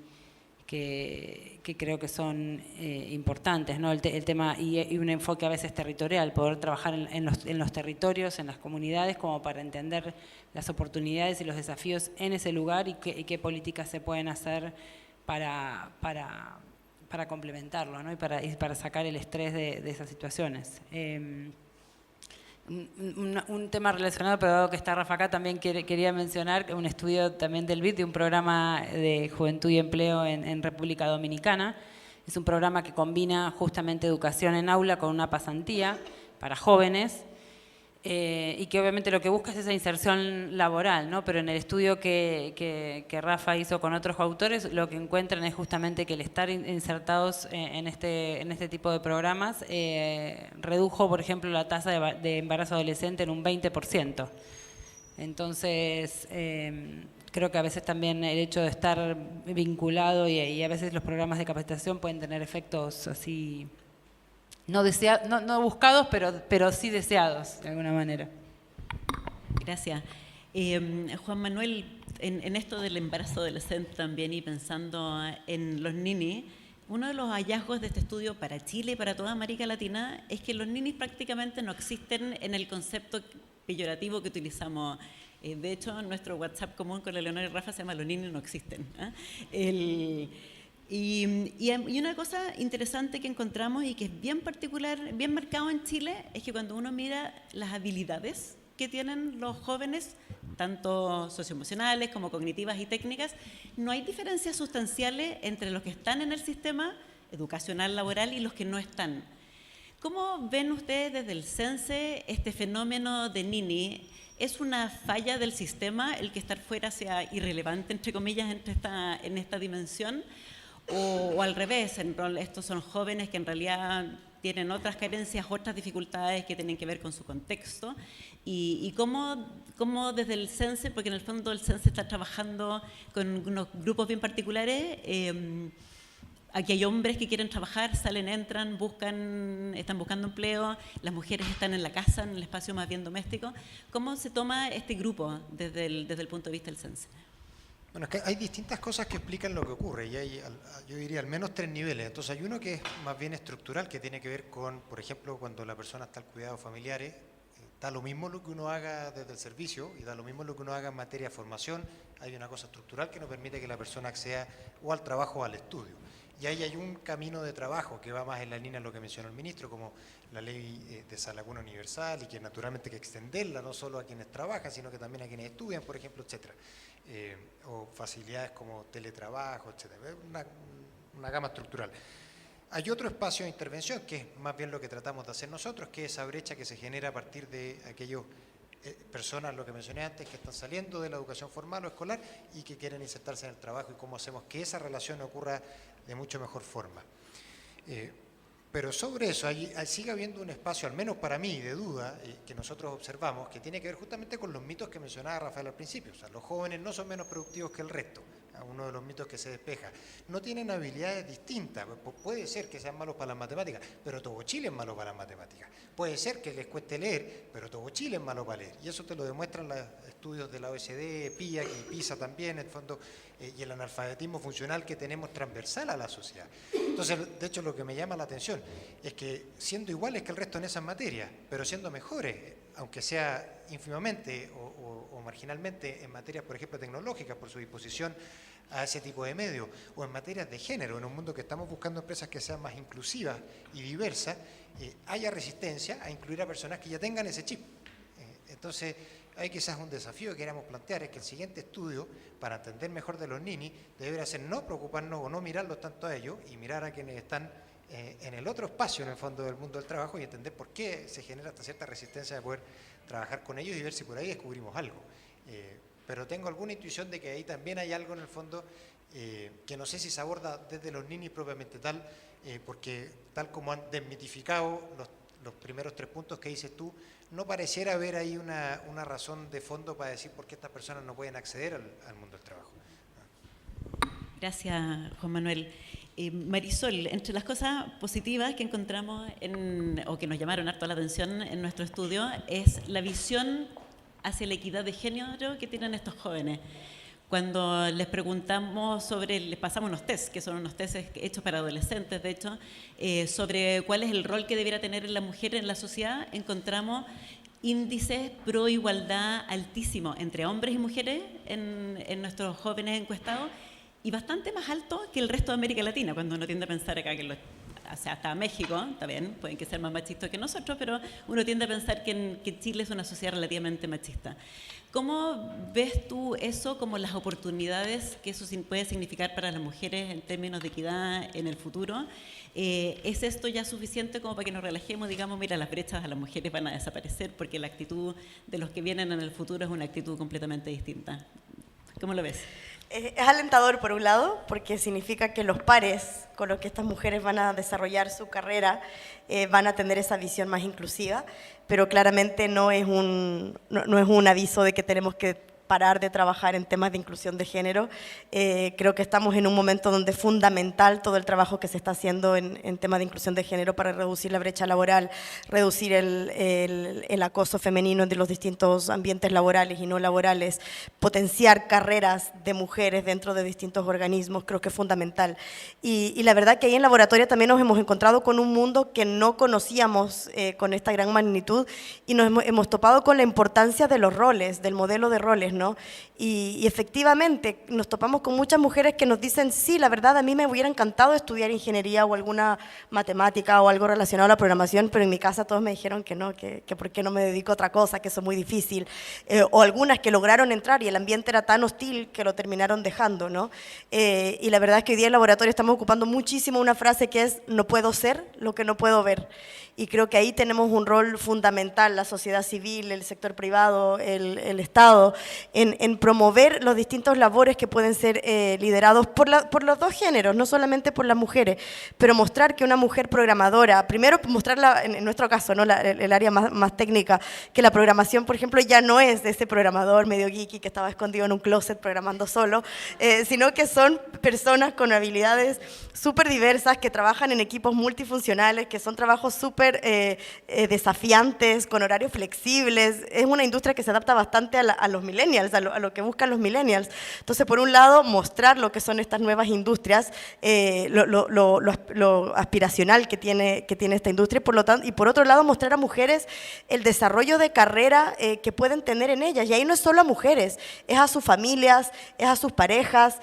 que creo que son importantes, ¿no? El tema y un enfoque a veces territorial, poder trabajar en los territorios, en las comunidades, como para entender las oportunidades y los desafíos en ese lugar y qué políticas se pueden hacer para complementarlo, ¿no? y para sacar el estrés de esas situaciones. Un tema relacionado, pero dado que está Rafa acá, también quería mencionar un estudio también del BID, de un programa de juventud y empleo en República Dominicana. Es un programa que combina justamente educación en aula con una pasantía para jóvenes, y que obviamente lo que busca es esa inserción laboral, ¿no? Pero en el estudio que Rafa hizo con otros autores, lo que encuentran es justamente que el estar insertados en este tipo de programas redujo, por ejemplo, la tasa de embarazo adolescente en un 20%. Entonces, creo que a veces también el hecho de estar vinculado y a veces los programas de capacitación pueden tener efectos así no buscados, pero sí deseados, de alguna manera. Gracias. Juan Manuel, en esto del embarazo adolescente también y pensando en los ninis, uno de los hallazgos de este estudio para Chile y para toda América Latina es que los ninis prácticamente no existen en el concepto peyorativo que utilizamos. De hecho, nuestro WhatsApp común con Eleonora y Rafa se llama "Los ninis no existen". Y una cosa interesante que encontramos y que es bien particular, bien marcado en Chile, es que cuando uno mira las habilidades que tienen los jóvenes, tanto socioemocionales como cognitivas y técnicas, no hay diferencias sustanciales entre los que están en el sistema educacional laboral y los que no están. ¿Cómo ven ustedes desde el CENSE este fenómeno de Nini? ¿Es una falla del sistema el que estar fuera sea irrelevante, entre comillas, en esta dimensión? O al revés, estos son jóvenes que en realidad tienen otras carencias, otras dificultades que tienen que ver con su contexto, y cómo desde el CENSE, porque en el fondo el CENSE está trabajando con unos grupos bien particulares. Aquí hay hombres que quieren trabajar, salen, entran, están buscando empleo, las mujeres están en la casa, en el espacio más bien doméstico. ¿Cómo se toma este grupo desde el punto de vista del CENSE? Bueno, es que hay distintas cosas que explican lo que ocurre y hay, yo diría, al menos 3 niveles. Entonces hay uno que es más bien estructural, que tiene que ver con, por ejemplo, cuando la persona está al cuidado de familiares, da lo mismo lo que uno haga desde el servicio y da lo mismo lo que uno haga en materia de formación. Hay una cosa estructural que no permite que la persona acceda o al trabajo o al estudio. Y ahí hay un camino de trabajo que va más en la línea de lo que mencionó el ministro, como la ley de salario universal, y que naturalmente hay que extenderla no solo a quienes trabajan, sino que también a quienes estudian, por ejemplo, etcétera. O facilidades como teletrabajo, etcétera. Una gama estructural. Hay otro espacio de intervención, que es más bien lo que tratamos de hacer nosotros, que es esa brecha que se genera a partir de aquellos personas, lo que mencioné antes, que están saliendo de la educación formal o escolar y que quieren insertarse en el trabajo, y cómo hacemos que esa relación ocurra de mucho mejor forma. Pero sobre eso, sigue habiendo un espacio, al menos para mí, de duda, que nosotros observamos, que tiene que ver justamente con los mitos que mencionaba Rafael al principio. O sea, los jóvenes no son menos productivos que el resto, uno de los mitos que se despeja. No tienen habilidades distintas. Puede ser que sean malos para las matemáticas, pero todo Chile es malo para las matemáticas. Puede ser que les cueste leer, pero todo Chile es malo para leer. Y eso te lo demuestran los estudios de la OECD, PIAC y PISA también, en el fondo, y el analfabetismo funcional que tenemos transversal a la sociedad. Entonces, de hecho, lo que me llama la atención es que siendo iguales que el resto en esas materias, pero siendo mejores, aunque sea ínfimamente o marginalmente en materias, por ejemplo, tecnológicas, por su disposición a ese tipo de medios, o en materias de género, en un mundo que estamos buscando empresas que sean más inclusivas y diversas, haya resistencia a incluir a personas que ya tengan ese chip. Entonces, hay quizás un desafío que queramos plantear, es que el siguiente estudio, para entender mejor de los ninis, debería ser no preocuparnos o no mirarlos tanto a ellos y mirar a quienes están en el otro espacio, en el fondo del mundo del trabajo, y entender por qué se genera hasta cierta resistencia de poder trabajar con ellos y ver si por ahí descubrimos algo. Pero tengo alguna intuición de que ahí también hay algo en el fondo que no sé si se aborda desde los ninis propiamente tal, porque tal como han desmitificado los primeros 3 puntos que dices tú, no pareciera haber ahí una razón de fondo para decir por qué estas personas no pueden acceder al mundo del trabajo. Gracias, Juan Manuel. Marisol, entre las cosas positivas que encontramos o que nos llamaron harto la atención en nuestro estudio es la visión hacia la equidad de género que tienen estos jóvenes. Cuando les preguntamos les pasamos unos tests, que son unos tests hechos para adolescentes, de hecho, sobre cuál es el rol que debiera tener la mujer en la sociedad, encontramos índices pro igualdad altísimos entre hombres y mujeres en nuestros jóvenes encuestados, y bastante más alto que el resto de América Latina, cuando uno tiende a pensar acá o sea, hasta México, está bien, pueden que ser más machistas que nosotros, pero uno tiende a pensar que Chile es una sociedad relativamente machista. ¿Cómo ves tú eso como las oportunidades que eso puede significar para las mujeres en términos de equidad en el futuro? ¿Es esto ya suficiente como para que nos relajemos? Digamos, mira, las brechas a las mujeres van a desaparecer porque la actitud de los que vienen en el futuro es una actitud completamente distinta. ¿Cómo lo ves? Es alentador, por un lado, porque significa que los pares con los que estas mujeres van a desarrollar su carrera van a tener esa visión más inclusiva, pero claramente no es un aviso de que tenemos que parar de trabajar en temas de inclusión de género. Creo que estamos en un momento donde es fundamental todo el trabajo que se está haciendo en temas de inclusión de género para reducir la brecha laboral, reducir el acoso femenino de los distintos ambientes laborales y no laborales, potenciar carreras de mujeres dentro de distintos organismos, creo que es fundamental. Y la verdad que ahí en laboratorio también nos hemos encontrado con un mundo que no conocíamos con esta gran magnitud, y nos hemos topado con la importancia de los roles, del modelo de roles, ¿no? Y efectivamente nos topamos con muchas mujeres que nos dicen, sí, la verdad a mí me hubiera encantado estudiar ingeniería o alguna matemática o algo relacionado a la programación, pero en mi casa todos me dijeron que no, que por qué no me dedico a otra cosa, que eso es muy difícil, o algunas que lograron entrar y el ambiente era tan hostil que lo terminaron dejando, ¿no? Y la verdad es que hoy día en el laboratorio estamos ocupando muchísimo una frase que es, no puedo ser lo que no puedo ver. Y creo que ahí tenemos un rol fundamental, la sociedad civil, el sector privado, el Estado, en promover los distintos labores que pueden ser liderados por los dos géneros, no solamente por las mujeres, pero mostrar que una mujer programadora, primero mostrarla, en nuestro caso, ¿no? el área más técnica, que la programación, por ejemplo, ya no es de ese programador medio geeky que estaba escondido en un closet programando solo, sino que son personas con habilidades súper diversas, que trabajan en equipos multifuncionales, que son trabajos súper desafiantes, con horarios flexibles. Es una industria que se adapta bastante a los millennials, a lo que buscan los millennials. Entonces, por un lado, mostrar lo que son estas nuevas industrias, lo aspiracional que tiene esta industria, y por otro lado, mostrar a mujeres el desarrollo de carrera que pueden tener en ellas. Y ahí no es solo a mujeres, es a sus familias, es a sus parejas.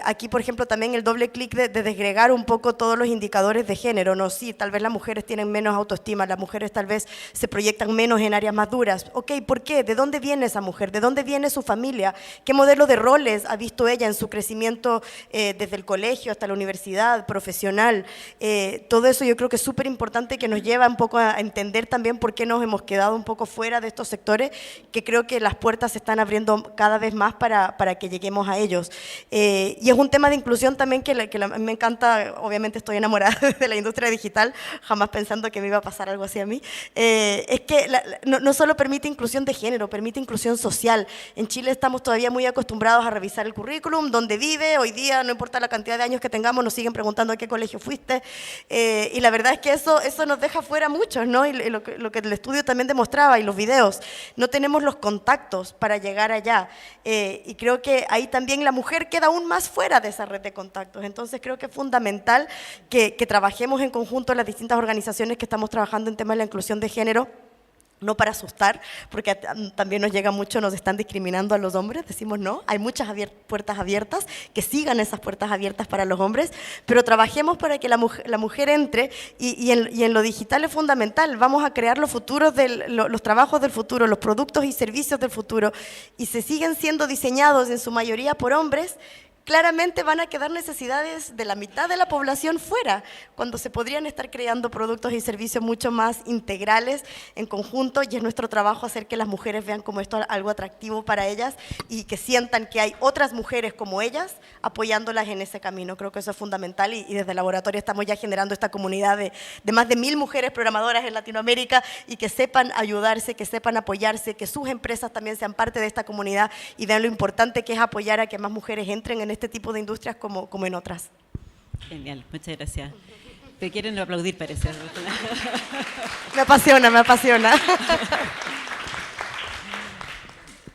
Aquí, por ejemplo, también el doble clic de desgregar un poco todos los indicadores de género, ¿no? Sí, tal vez las mujeres tienen menos autoestima, las mujeres tal vez se proyectan menos en áreas más duras. Ok, ¿por qué? ¿De dónde viene esa mujer? ¿De dónde viene su familia? ¿Qué modelo de roles ha visto ella en su crecimiento desde el colegio hasta la universidad, profesional? Todo eso yo creo que es súper importante, que nos lleva un poco a entender también por qué nos hemos quedado un poco fuera de estos sectores, que creo que las puertas se están abriendo cada vez más para que lleguemos a ellos. Y es un tema de inclusión también que me encanta. Obviamente estoy enamorada de la industria digital, jamás pensando que me iba a pasar algo así a mí. Es que no solo permite inclusión de género, permite inclusión social. En Chile estamos todavía muy acostumbrados a revisar el currículum, dónde vive. Hoy día, no importa la cantidad de años que tengamos, nos siguen preguntando a qué colegio fuiste. Y la verdad es que eso nos deja fuera a muchos, ¿no? Y lo que el estudio también demostraba, y los videos, no tenemos los contactos para llegar allá. Y creo que ahí también la mujer queda aún más fuera de esa red de contactos. Entonces creo que es fundamental que trabajemos en conjunto las distintas organizaciones que estamos trabajando en temas de la inclusión de género, no para asustar, porque también nos llega mucho, nos están discriminando a los hombres, decimos no, hay muchas puertas abiertas, que sigan esas puertas abiertas para los hombres, pero trabajemos para que la mujer entre, y en lo digital es fundamental. Vamos a crear los futuros, los trabajos del futuro, los productos y servicios del futuro, y se siguen siendo diseñados en su mayoría por hombres. Claramente van a quedar necesidades de la mitad de la población fuera, cuando se podrían estar creando productos y servicios mucho más integrales en conjunto, y es nuestro trabajo hacer que las mujeres vean como esto algo atractivo para ellas y que sientan que hay otras mujeres como ellas apoyándolas en ese camino. Creo que eso es fundamental, y desde el laboratorio estamos ya generando esta comunidad de más de 1000 mujeres programadoras en Latinoamérica, y que sepan ayudarse, que sepan apoyarse, que sus empresas también sean parte de esta comunidad y vean lo importante que es apoyar a que más mujeres entren en este tipo de industrias como en otras. Genial, muchas gracias. Te quieren aplaudir, parece. Me apasiona.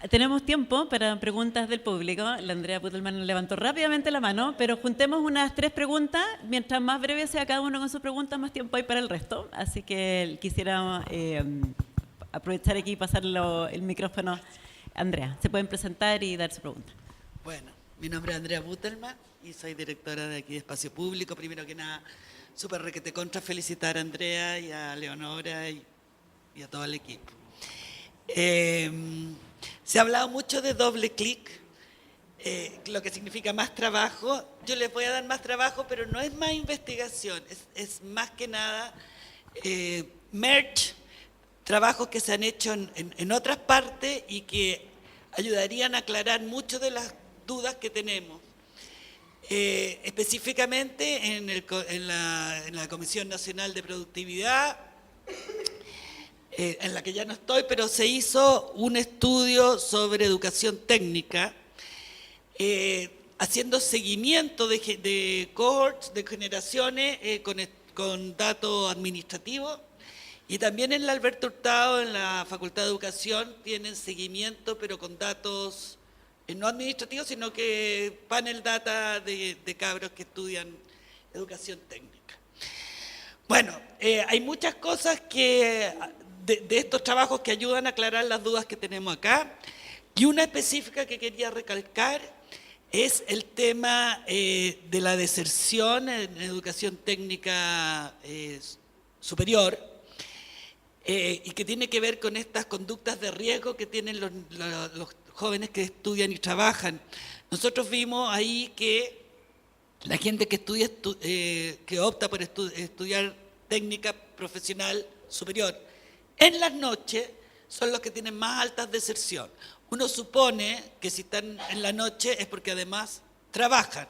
Tenemos tiempo para preguntas del público. La Andrea Butelman levantó rápidamente la mano, pero juntemos unas 3 preguntas. Mientras más breve sea cada uno con sus preguntas, más tiempo hay para el resto. Así que quisiera aprovechar aquí y pasar el micrófono. Andrea, se pueden presentar y dar su pregunta. Bueno, mi nombre es Andrea Butelman y soy directora de aquí de Espacio Público. Primero que nada, súper requete contra felicitar a Andrea y a Leonora y a todo el equipo. Se ha hablado mucho de doble clic, lo que significa más trabajo. Yo les voy a dar más trabajo, pero no es más investigación, es más que nada merge, trabajos que se han hecho en otras partes y que ayudarían a aclarar muchas de las dudas que tenemos. Específicamente en la Comisión Nacional de Productividad, en la que ya no estoy, pero se hizo un estudio sobre educación técnica, haciendo seguimiento de cohorts, de generaciones, con datos administrativos, y también en la Alberto Hurtado, en la Facultad de Educación, tienen seguimiento, pero con datos no administrativos, sino que panel data de cabros que estudian educación técnica. Bueno, hay muchas cosas de estos trabajos que ayudan a aclarar las dudas que tenemos acá, y una específica que quería recalcar es el tema de la deserción en educación técnica superior, y que tiene que ver con estas conductas de riesgo que tienen los jóvenes que estudian y trabajan. Nosotros vimos ahí que la gente que opta por estudiar técnica profesional superior en las noches son los que tienen más altas deserción. uno supone que si están en la noche es porque además trabajan.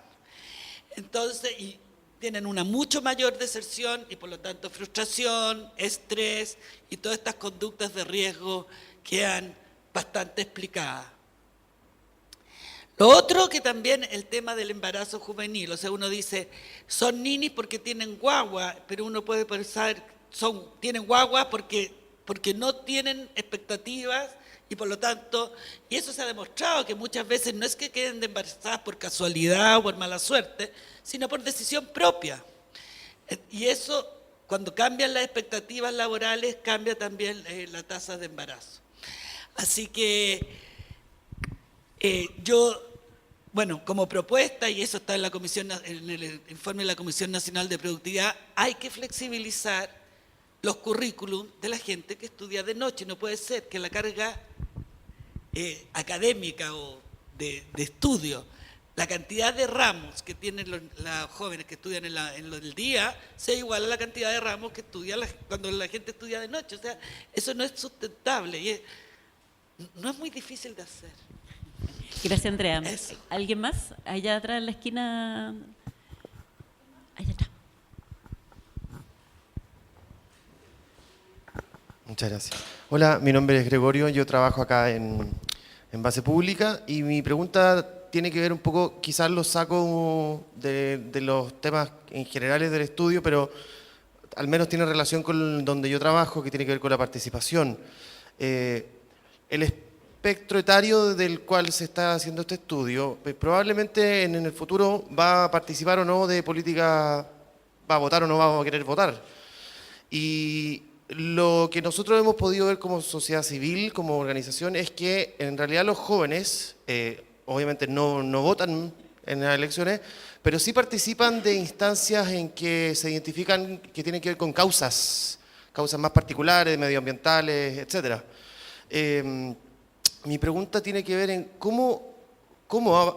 Entonces, y tienen una mucho mayor deserción y por lo tanto frustración, estrés y todas estas conductas de riesgo quedan bastante explicadas. Lo otro que también el tema del embarazo juvenil, o sea, uno dice, son ninis porque tienen guagua, pero uno puede pensar, tienen guagua porque no tienen expectativas y por lo tanto, y eso se ha demostrado que muchas veces no es que queden embarazadas por casualidad o por mala suerte, sino por decisión propia. Y eso, cuando cambian las expectativas laborales, cambia también la tasa de embarazo. Así que yo, bueno, como propuesta, y eso está en el informe de la Comisión Nacional de Productividad, hay que flexibilizar los currículum de la gente que estudia de noche. No puede ser que la carga académica o de estudio, la cantidad de ramos que tienen los jóvenes que estudian en el día sea igual a la cantidad de ramos que estudia cuando la gente estudia de noche. O sea, eso no es sustentable y no es muy difícil de hacer. Gracias, Andrea. Eso. ¿Alguien más? Allá atrás en la esquina. Allá atrás. Muchas gracias. Hola, mi nombre es Gregorio, yo trabajo acá en Base Pública y mi pregunta tiene que ver un poco, quizás lo saco de los temas en generales del estudio, pero al menos tiene relación con donde yo trabajo, que tiene que ver con la participación. El espectro etario del cual se está haciendo este estudio, probablemente en el futuro va a participar o no de política, va a votar o no va a querer votar. Y lo que nosotros hemos podido ver como sociedad civil, como organización, es que en realidad los jóvenes, obviamente no votan en las elecciones, pero sí participan de instancias en que se identifican que tienen que ver con causas más particulares, medioambientales, etc. Mi pregunta tiene que ver en cómo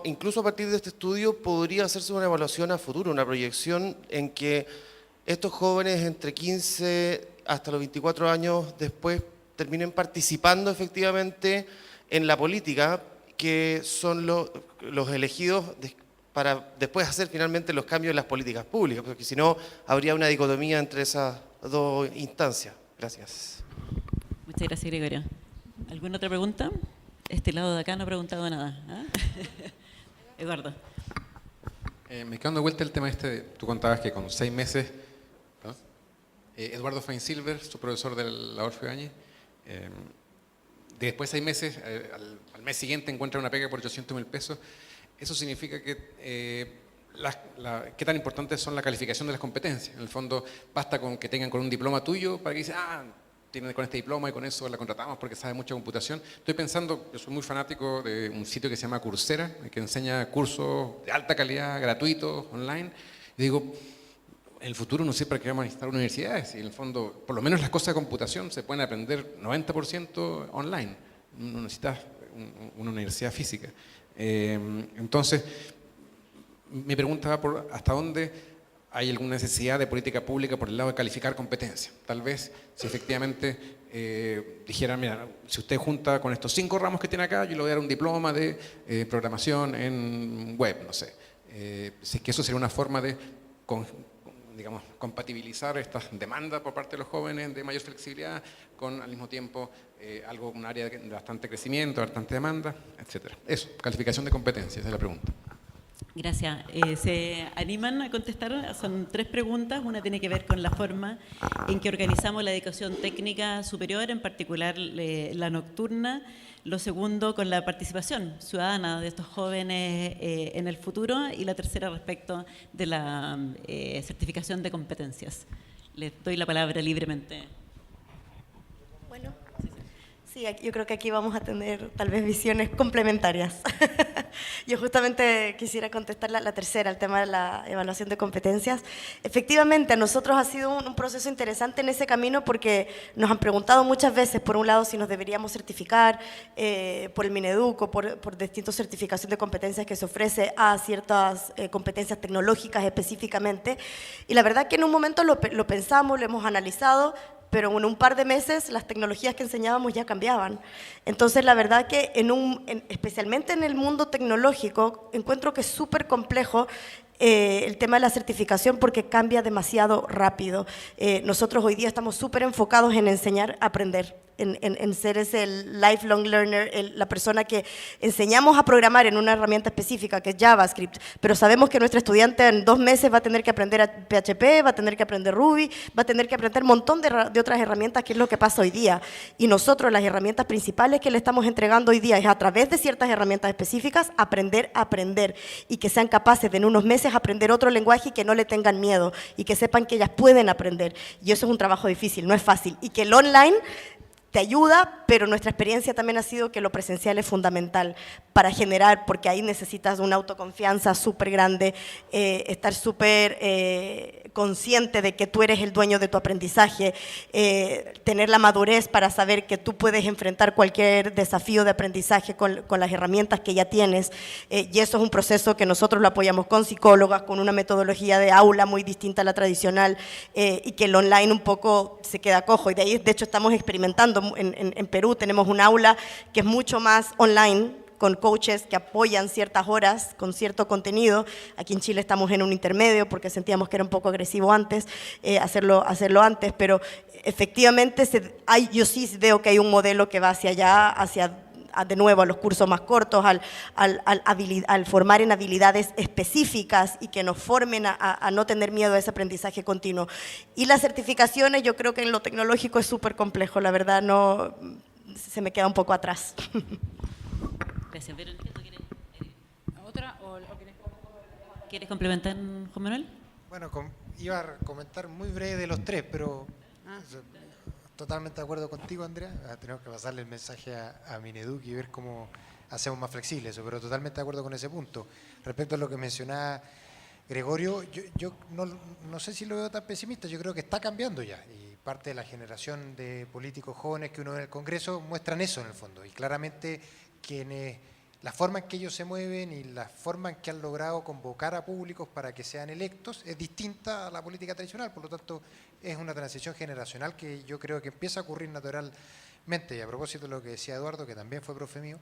incluso a partir de este estudio podría hacerse una evaluación a futuro, una proyección en que estos jóvenes entre 15 hasta los 24 años después terminen participando efectivamente en la política, que son los elegidos para después hacer finalmente los cambios en las políticas públicas, porque si no habría una dicotomía entre esas dos instancias. Gracias. Muchas gracias, Gregorio. ¿Alguna otra pregunta? Este lado de acá no ha preguntado nada. ¿Ah? Eduardo. Me quedo dando vuelta el tema tú contabas que con 6 meses, ¿no? Eduardo Feinsilver, su profesor de la Orfeo Ibáñez, después de 6 meses, al mes siguiente encuentra una pega por 800.000 pesos. Eso significa que qué tan importantes son la calificación de las competencias. En el fondo, basta con que tengan con un diploma tuyo para que dicen, tienen con este diploma y con eso la contratamos porque sabe mucha computación. Estoy pensando, yo soy muy fanático de un sitio que se llama Coursera, que enseña cursos de alta calidad, gratuitos, online. Y digo, en el futuro no sé para qué vamos a necesitar universidades. Y en el fondo, por lo menos las cosas de computación se pueden aprender 90% online. No necesitas una universidad física. Entonces, mi pregunta va por hasta dónde hay alguna necesidad de política pública por el lado de calificar competencias. Tal vez, si efectivamente dijeran, mira, si usted junta con estos 5 ramos que tiene acá, yo le voy a dar un diploma de programación en web, no sé. Si es que eso sería una forma de, digamos, compatibilizar estas demandas por parte de los jóvenes de mayor flexibilidad con, al mismo tiempo, un área de bastante crecimiento, bastante demanda, etc. Eso, calificación de competencias, esa es la pregunta. Gracias. ¿Se animan a contestar? Son 3 preguntas. Una tiene que ver con la forma en que organizamos la educación técnica superior, en particular la nocturna. Lo segundo, con la participación ciudadana de estos jóvenes en el futuro. Y la tercera, respecto de la certificación de competencias. Les doy la palabra libremente. Bueno, sí, yo creo que aquí vamos a tener tal vez visiones complementarias. Yo justamente quisiera contestar la tercera, el tema de la evaluación de competencias. Efectivamente, a nosotros ha sido un proceso interesante en ese camino porque nos han preguntado muchas veces, por un lado, si nos deberíamos certificar por el Mineduc o por distintas certificaciones de competencias que se ofrece a ciertas competencias tecnológicas específicamente. Y la verdad que en un momento lo pensamos, lo hemos analizado. pero en un par de meses las tecnologías que enseñábamos ya cambiaban. Entonces, la verdad que especialmente en el mundo tecnológico, encuentro que es súper complejo el tema de la certificación porque cambia demasiado rápido. Nosotros hoy día estamos súper enfocados en enseñar a aprender, en ser ese lifelong learner, la persona que enseñamos a programar en una herramienta específica que es JavaScript, pero sabemos que nuestro estudiante en 2 meses va a tener que aprender PHP, va a tener que aprender Ruby, va a tener que aprender un montón de otras herramientas, que es lo que pasa hoy día. Y nosotros las herramientas principales que le estamos entregando hoy día es a través de ciertas herramientas específicas aprender a aprender y que sean capaces de en unos meses aprender otro lenguaje y que no le tengan miedo y que sepan que ellas pueden aprender. Y eso es un trabajo difícil, no es fácil. Y que el online te ayuda, pero nuestra experiencia también ha sido que lo presencial es fundamental para generar, porque ahí necesitas una autoconfianza súper grande, estar súper consciente de que tú eres el dueño de tu aprendizaje, tener la madurez para saber que tú puedes enfrentar cualquier desafío de aprendizaje con las herramientas que ya tienes, y eso es un proceso que nosotros lo apoyamos con psicólogas, con una metodología de aula muy distinta a la tradicional, y que el online un poco se queda cojo, y de ahí de hecho estamos experimentando. En Perú tenemos un aula que es mucho más online, con coaches que apoyan ciertas horas con cierto contenido. Aquí en Chile estamos en un intermedio porque sentíamos que era un poco agresivo antes, hacerlo antes, pero efectivamente yo sí veo que hay un modelo que va hacia allá, de nuevo a los cursos más cortos, al formar en habilidades específicas y que nos formen a no tener miedo a ese aprendizaje continuo. Y las certificaciones, yo creo que en lo tecnológico es súper complejo, la verdad no, se me queda un poco atrás. Gracias. Verónica, ¿tú quieres? ¿Otra o ¿Quieres complementar, Juan Manuel? Bueno, iba a comentar muy breve de los tres, pero totalmente de acuerdo contigo, Andrea. Tenemos que pasarle el mensaje a Mineduc y ver cómo hacemos más flexible eso, pero totalmente de acuerdo con ese punto. Respecto a lo que mencionaba Gregorio, yo no sé si lo veo tan pesimista, yo creo que está cambiando ya, y parte de la generación de políticos jóvenes que uno ve en el Congreso muestran eso en el fondo, y claramente la forma en que ellos se mueven y la forma en que han logrado convocar a públicos para que sean electos es distinta a la política tradicional, por lo tanto es una transición generacional que yo creo que empieza a ocurrir naturalmente. Y a propósito de lo que decía Eduardo, que también fue profe mío,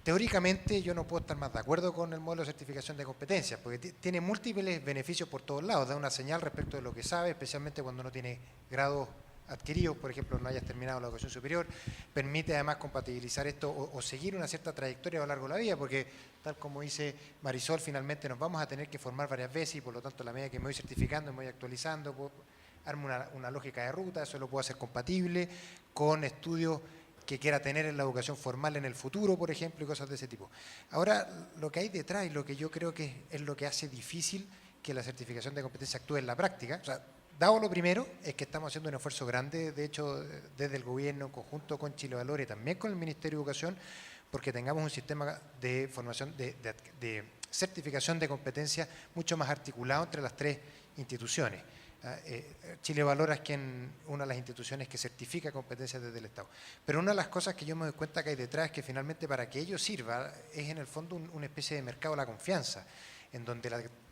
teóricamente yo no puedo estar más de acuerdo con el modelo de certificación de competencias, porque tiene múltiples beneficios por todos lados, da una señal respecto de lo que sabe, especialmente cuando no tiene grados adquiridos, por ejemplo, no hayas terminado la educación superior, permite además compatibilizar esto o seguir una cierta trayectoria a lo largo de la vida, porque tal como dice Marisol, finalmente nos vamos a tener que formar varias veces y por lo tanto a la medida que me voy certificando, me voy actualizando, armo una lógica de ruta, eso lo puedo hacer compatible con estudios que quiera tener en la educación formal en el futuro, por ejemplo, y cosas de ese tipo. Ahora, lo que hay detrás y lo que yo creo que es lo que hace difícil que la certificación de competencia actúe en la práctica, o sea, dado lo primero, es que estamos haciendo un esfuerzo grande, de hecho, desde el gobierno, en conjunto con Chile Valores y también con el Ministerio de Educación, porque tengamos un sistema de formación, de certificación de competencia mucho más articulado entre las tres instituciones. Chile Valora es una de las instituciones que certifica competencias desde el Estado. Pero una de las cosas que yo me doy cuenta que hay detrás es que finalmente para que ello sirva es en el fondo una especie de mercado de la confianza, en donde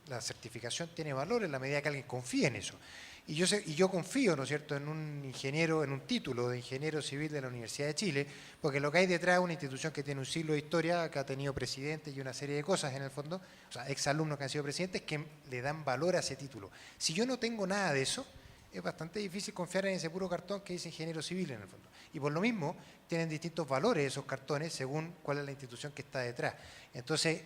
la certificación tiene valor en la medida que alguien confía en eso. Y yo confío, ¿no es cierto?, en un título de ingeniero civil de la Universidad de Chile, porque lo que hay detrás es una institución que tiene un siglo de historia, que ha tenido presidentes y una serie de cosas en el fondo, o sea, exalumnos que han sido presidentes que le dan valor a ese título. Si yo no tengo nada de eso, es bastante difícil confiar en ese puro cartón que dice ingeniero civil en el fondo. Y por lo mismo, tienen distintos valores esos cartones según cuál es la institución que está detrás. Entonces,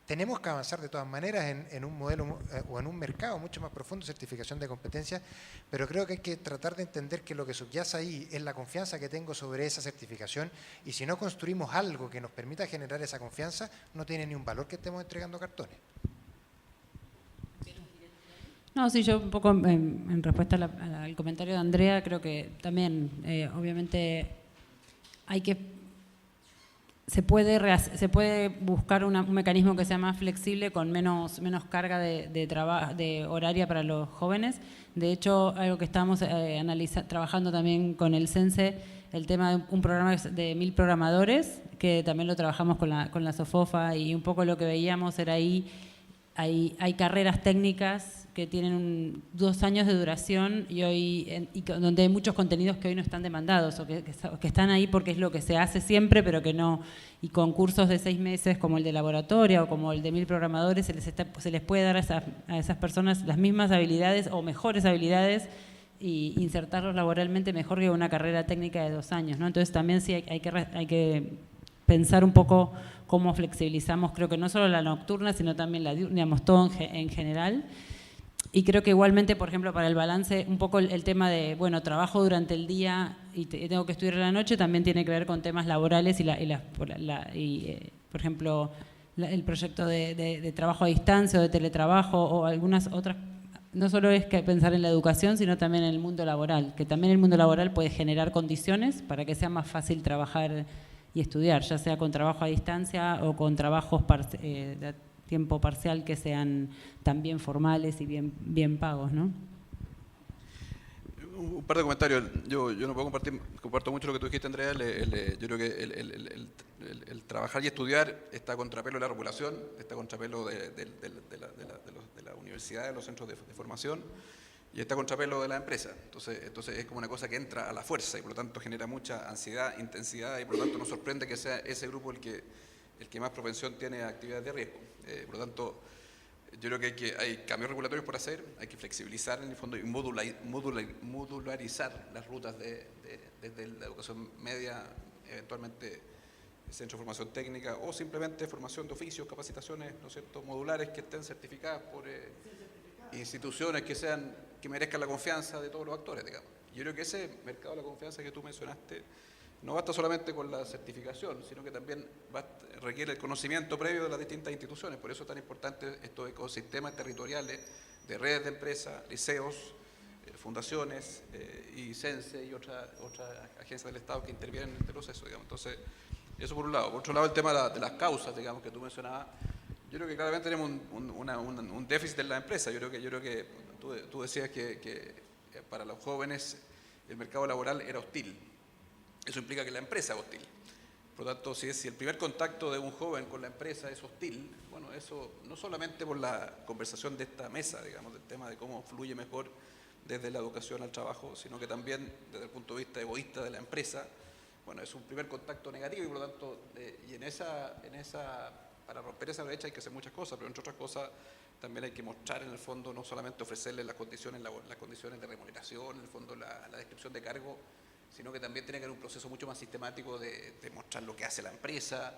tenemos que avanzar de todas maneras en un modelo o en un mercado mucho más profundo de certificación de competencias, pero creo que hay que tratar de entender que lo que subyace ahí es la confianza que tengo sobre esa certificación, y si no construimos algo que nos permita generar esa confianza, no tiene ni un valor que estemos entregando cartones. No, sí, yo un poco en respuesta al comentario de Andrea, creo que también, obviamente, se puede buscar un mecanismo que sea más flexible con menos carga de horaria para los jóvenes. De hecho, algo que estamos trabajando también con el CENSE, el tema de un programa de 1000 programadores, que también lo trabajamos con la SOFOFA, y un poco lo que veíamos era hay carreras técnicas que tienen 2 años de duración y donde hay muchos contenidos que hoy no están demandados o que están ahí porque es lo que se hace siempre, pero que no. Y con cursos de 6 meses como el de laboratorio o como el de 1000 programadores, se les puede dar a esas personas las mismas habilidades o mejores habilidades y insertarlos laboralmente mejor que una carrera técnica de 2 años, ¿no? Entonces también sí hay que pensar un poco cómo flexibilizamos, creo que no solo la nocturna, sino también la diurna, digamos, todo en general. Y creo que igualmente, por ejemplo, para el balance, un poco el tema de, bueno, trabajo durante el día y tengo que estudiar a la noche, también tiene que ver con temas laborales por ejemplo, el proyecto de trabajo a distancia o de teletrabajo o algunas otras. No solo es que pensar en la educación, sino también en el mundo laboral, que también el mundo laboral puede generar condiciones para que sea más fácil trabajar y estudiar, ya sea con trabajo a distancia o con trabajos de tiempo parcial que sean también formales y bien pagos, ¿no? Un par de comentarios. Yo no puedo comparto mucho lo que tú dijiste, Andrea. Yo creo que el trabajar y estudiar está a contrapelo de la regulación, está a contrapelo de la universidad, de los centros de formación, y está a contrapelo de la empresa. Entonces es como una cosa que entra a la fuerza y por lo tanto genera mucha ansiedad, intensidad, y por lo tanto nos sorprende que sea ese grupo el que más propensión tiene a actividades de riesgo. Por lo tanto, yo creo que hay cambios regulatorios por hacer, hay que flexibilizar en el fondo y modularizar las rutas desde la educación media, eventualmente centro de formación técnica o simplemente formación de oficios, capacitaciones, ¿no es cierto?, modulares que estén certificadas por instituciones que merezcan la confianza de todos los actores, digamos. Yo creo que ese mercado de la confianza que tú mencionaste no basta solamente con la certificación, sino que también requiere el conocimiento previo de las distintas instituciones. Por eso es tan importante estos ecosistemas territoriales de redes de empresas, liceos, fundaciones y CENSE y otras agencias del Estado que intervienen en este proceso, digamos. Entonces, eso por un lado. Por otro lado, el tema de las causas, digamos, que tú mencionabas. Yo creo que claramente tenemos un déficit en la empresa. Yo creo que tú decías que para los jóvenes el mercado laboral era hostil. Eso implica que la empresa es hostil. Por lo tanto, si el primer contacto de un joven con la empresa es hostil, bueno, eso no solamente por la conversación de esta mesa, digamos, del tema de cómo fluye mejor desde la educación al trabajo, sino que también desde el punto de vista egoísta de la empresa, bueno, es un primer contacto negativo y por lo tanto, para romper esa brecha hay que hacer muchas cosas, pero entre otras cosas también hay que mostrar en el fondo, no solamente ofrecerles las condiciones de remuneración, en el fondo la descripción de cargo, sino que también tiene que haber un proceso mucho más sistemático de mostrar lo que hace la empresa,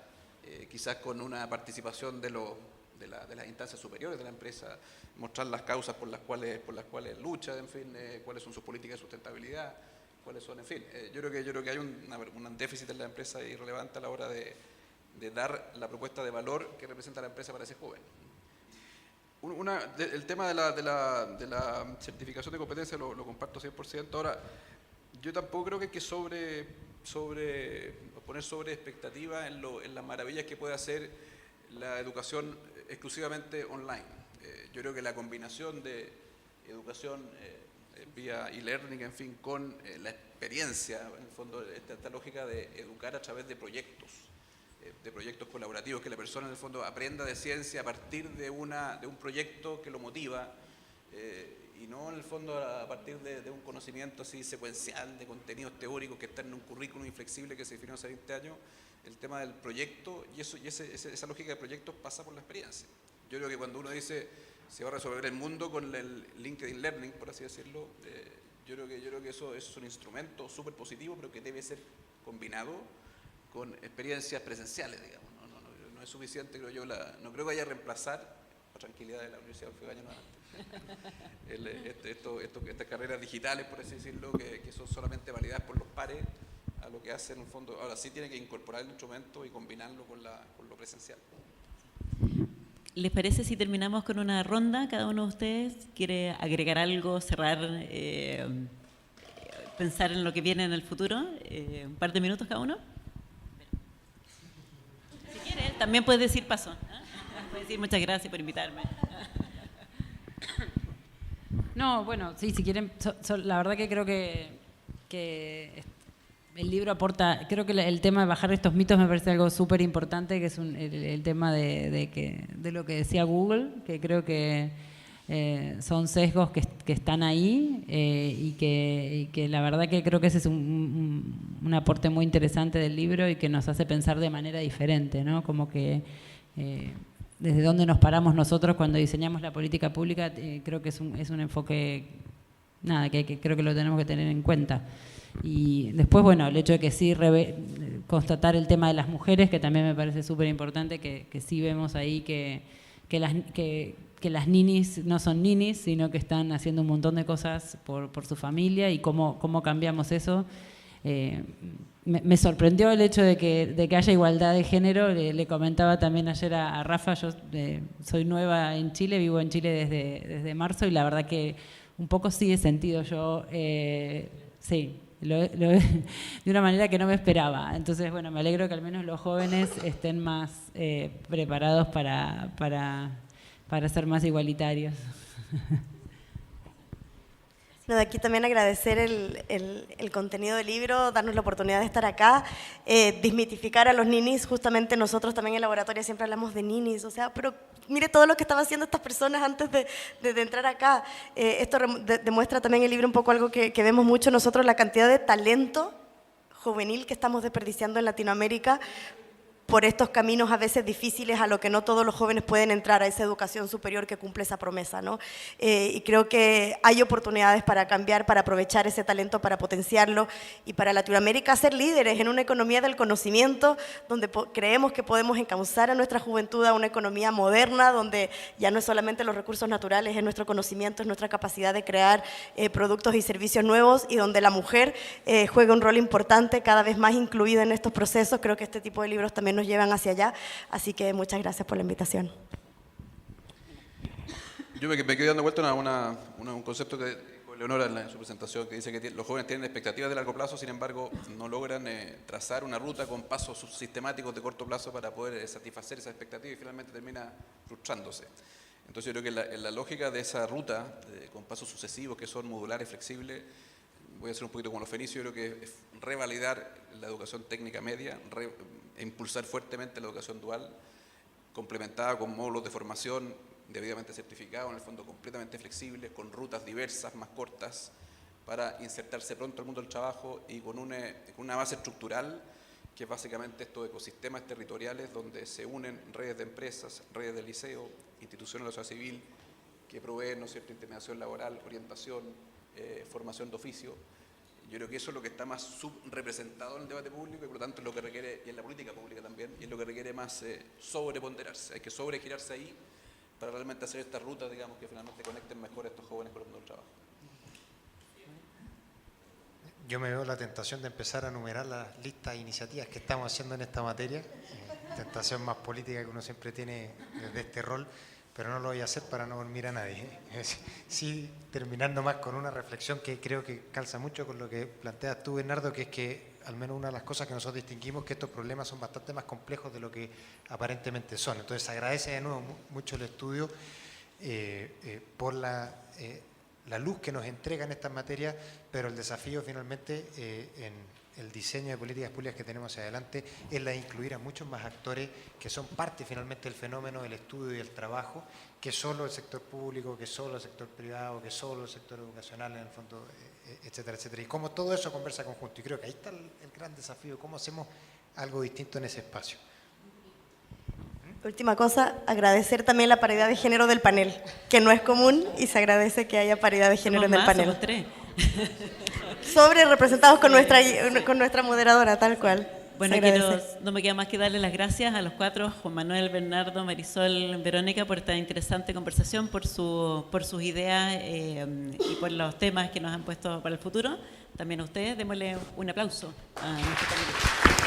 quizás con una participación de las instancias superiores de la empresa, mostrar las causas por las cuales lucha, en fin, cuáles son sus políticas de sustentabilidad, cuáles son, en fin. Yo creo que hay un déficit en la empresa irrelevante a la hora de dar la propuesta de valor que representa la empresa para ese joven. El tema de la certificación de competencia lo comparto 100%. Ahora, yo tampoco creo que hay que poner sobre expectativas en las maravillas que puede hacer la educación exclusivamente online. Yo creo que la combinación de educación vía e-learning, en fin, con la experiencia, en el fondo, esta lógica de educar a través de proyectos colaborativos, que la persona en el fondo aprenda de ciencia a partir de un proyecto que lo motiva, y no en el fondo a partir de un conocimiento así secuencial de contenidos teóricos que están en un currículum inflexible que se definió hace 20 años. El tema del proyecto esa lógica de proyectos pasa por la experiencia. Yo creo que cuando uno dice se va a resolver el mundo con el LinkedIn Learning, por así decirlo, yo creo que eso es un instrumento súper positivo, pero que debe ser combinado con experiencias presenciales, digamos. No es suficiente, creo yo, no creo que vaya a reemplazar la tranquilidad de la Universidad de Oceanía estas carreras digitales, por así decirlo, que son solamente validadas por los pares a lo que hacen en el fondo. Ahora sí tiene que incorporar el instrumento y combinarlo con lo presencial. ¿Les parece si terminamos con una ronda? Cada uno de ustedes quiere agregar algo, cerrar, pensar en lo que viene en el futuro. Un par de minutos cada uno. Si quiere, también puedes decir paso. Puedes decir muchas gracias por invitarme. No, bueno, sí, si quieren, la verdad que creo que el libro aporta, creo que el tema de bajar estos mitos me parece algo súper importante, que es el tema de lo que decía Google, que creo que son sesgos que están ahí y que la verdad que creo que ese es un aporte muy interesante del libro y que nos hace pensar de manera diferente, ¿no? Como que desde dónde nos paramos nosotros cuando diseñamos la política pública, creo que es un enfoque, nada, que creo que lo tenemos que tener en cuenta. Y después, bueno, el hecho de que sí constatar el tema de las mujeres, que también me parece súper importante, que sí vemos ahí que las ninis no son ninis, sino que están haciendo un montón de cosas por su familia y cómo cambiamos eso. Me sorprendió el hecho de que haya igualdad de género. Le comentaba también ayer a Rafa, yo soy nueva en Chile, vivo en Chile desde marzo y la verdad que un poco sí he sentido yo, sí, de una manera que no me esperaba. Entonces, bueno, me alegro que al menos los jóvenes estén más preparados para ser más igualitarios. No, de aquí también agradecer el contenido del libro, darnos la oportunidad de estar acá, desmitificar a los ninis. Justamente nosotros también en laboratorio siempre hablamos de ninis, o sea, pero mire todo lo que estaban haciendo estas personas antes de entrar acá. Esto demuestra también el libro un poco algo que vemos mucho nosotros, la cantidad de talento juvenil que estamos desperdiciando en Latinoamérica por estos caminos a veces difíciles a lo que no todos los jóvenes pueden entrar, a esa educación superior que cumple esa promesa, ¿no? Y creo que hay oportunidades para cambiar, para aprovechar ese talento, para potenciarlo y para Latinoamérica ser líderes en una economía del conocimiento donde creemos que podemos encauzar a nuestra juventud a una economía moderna donde ya no es solamente los recursos naturales, es nuestro conocimiento, es nuestra capacidad de crear productos y servicios nuevos y donde la mujer juega un rol importante, cada vez más incluida en estos procesos. Creo que este tipo de libros también nos llevan hacia allá, así que muchas gracias por la invitación. Yo me quedé dando vuelta a un concepto que dijo Leonora en su presentación, que dice que los jóvenes tienen expectativas de largo plazo, sin embargo no logran trazar una ruta con pasos sistemáticos de corto plazo para poder satisfacer esa expectativa y finalmente termina frustrándose. Entonces yo creo que en la lógica de esa ruta, con pasos sucesivos que son modulares, flexibles, voy a hacer un poquito como los fenicios, yo creo que es revalidar la educación técnica media, impulsar fuertemente la educación dual, complementada con módulos de formación debidamente certificados, en el fondo completamente flexibles, con rutas diversas, más cortas, para insertarse pronto al mundo del trabajo y con una base estructural que es básicamente estos ecosistemas territoriales donde se unen redes de empresas, redes de liceo, instituciones de la sociedad civil que proveen, ¿no es cierto?, intermediación laboral, orientación, formación de oficio. Yo creo que eso es lo que está más subrepresentado en el debate público y por lo tanto es lo que requiere, y en la política pública también, y es lo que requiere más sobreponderarse. Hay que sobregirarse ahí para realmente hacer estas rutas, digamos, que finalmente conecten mejor a estos jóvenes con el mundo del trabajo. Yo me veo la tentación de empezar a enumerar las listas de iniciativas que estamos haciendo en esta materia, tentación más política que uno siempre tiene desde este rol, pero no lo voy a hacer para no dormir a nadie. Sí, terminando más con una reflexión que creo que calza mucho con lo que planteas tú, Bernardo, que es que al menos una de las cosas que nosotros distinguimos que estos problemas son bastante más complejos de lo que aparentemente son. Entonces agradece de nuevo mucho el estudio por la luz que nos entrega en estas materias, pero el desafío finalmente en el diseño de políticas públicas que tenemos hacia adelante es la de incluir a muchos más actores que son parte finalmente del fenómeno del estudio y del trabajo, que solo el sector público, que solo el sector privado, que solo el sector educacional en el fondo, etcétera, etcétera. Y cómo todo eso conversa conjunto. Y creo que ahí está el gran desafío, cómo hacemos algo distinto en ese espacio. Última cosa, agradecer también la paridad de género del panel, que no es común y se agradece que haya paridad de género en el panel. Somos 3. Sobre representados con nuestra moderadora, tal cual. Bueno, no me queda más que darle las gracias a los 4, Juan Manuel, Bernardo, Marisol, Verónica, por esta interesante conversación, por sus ideas y por los temas que nos han puesto para el futuro. También a ustedes, démosle un aplauso a nuestro panel.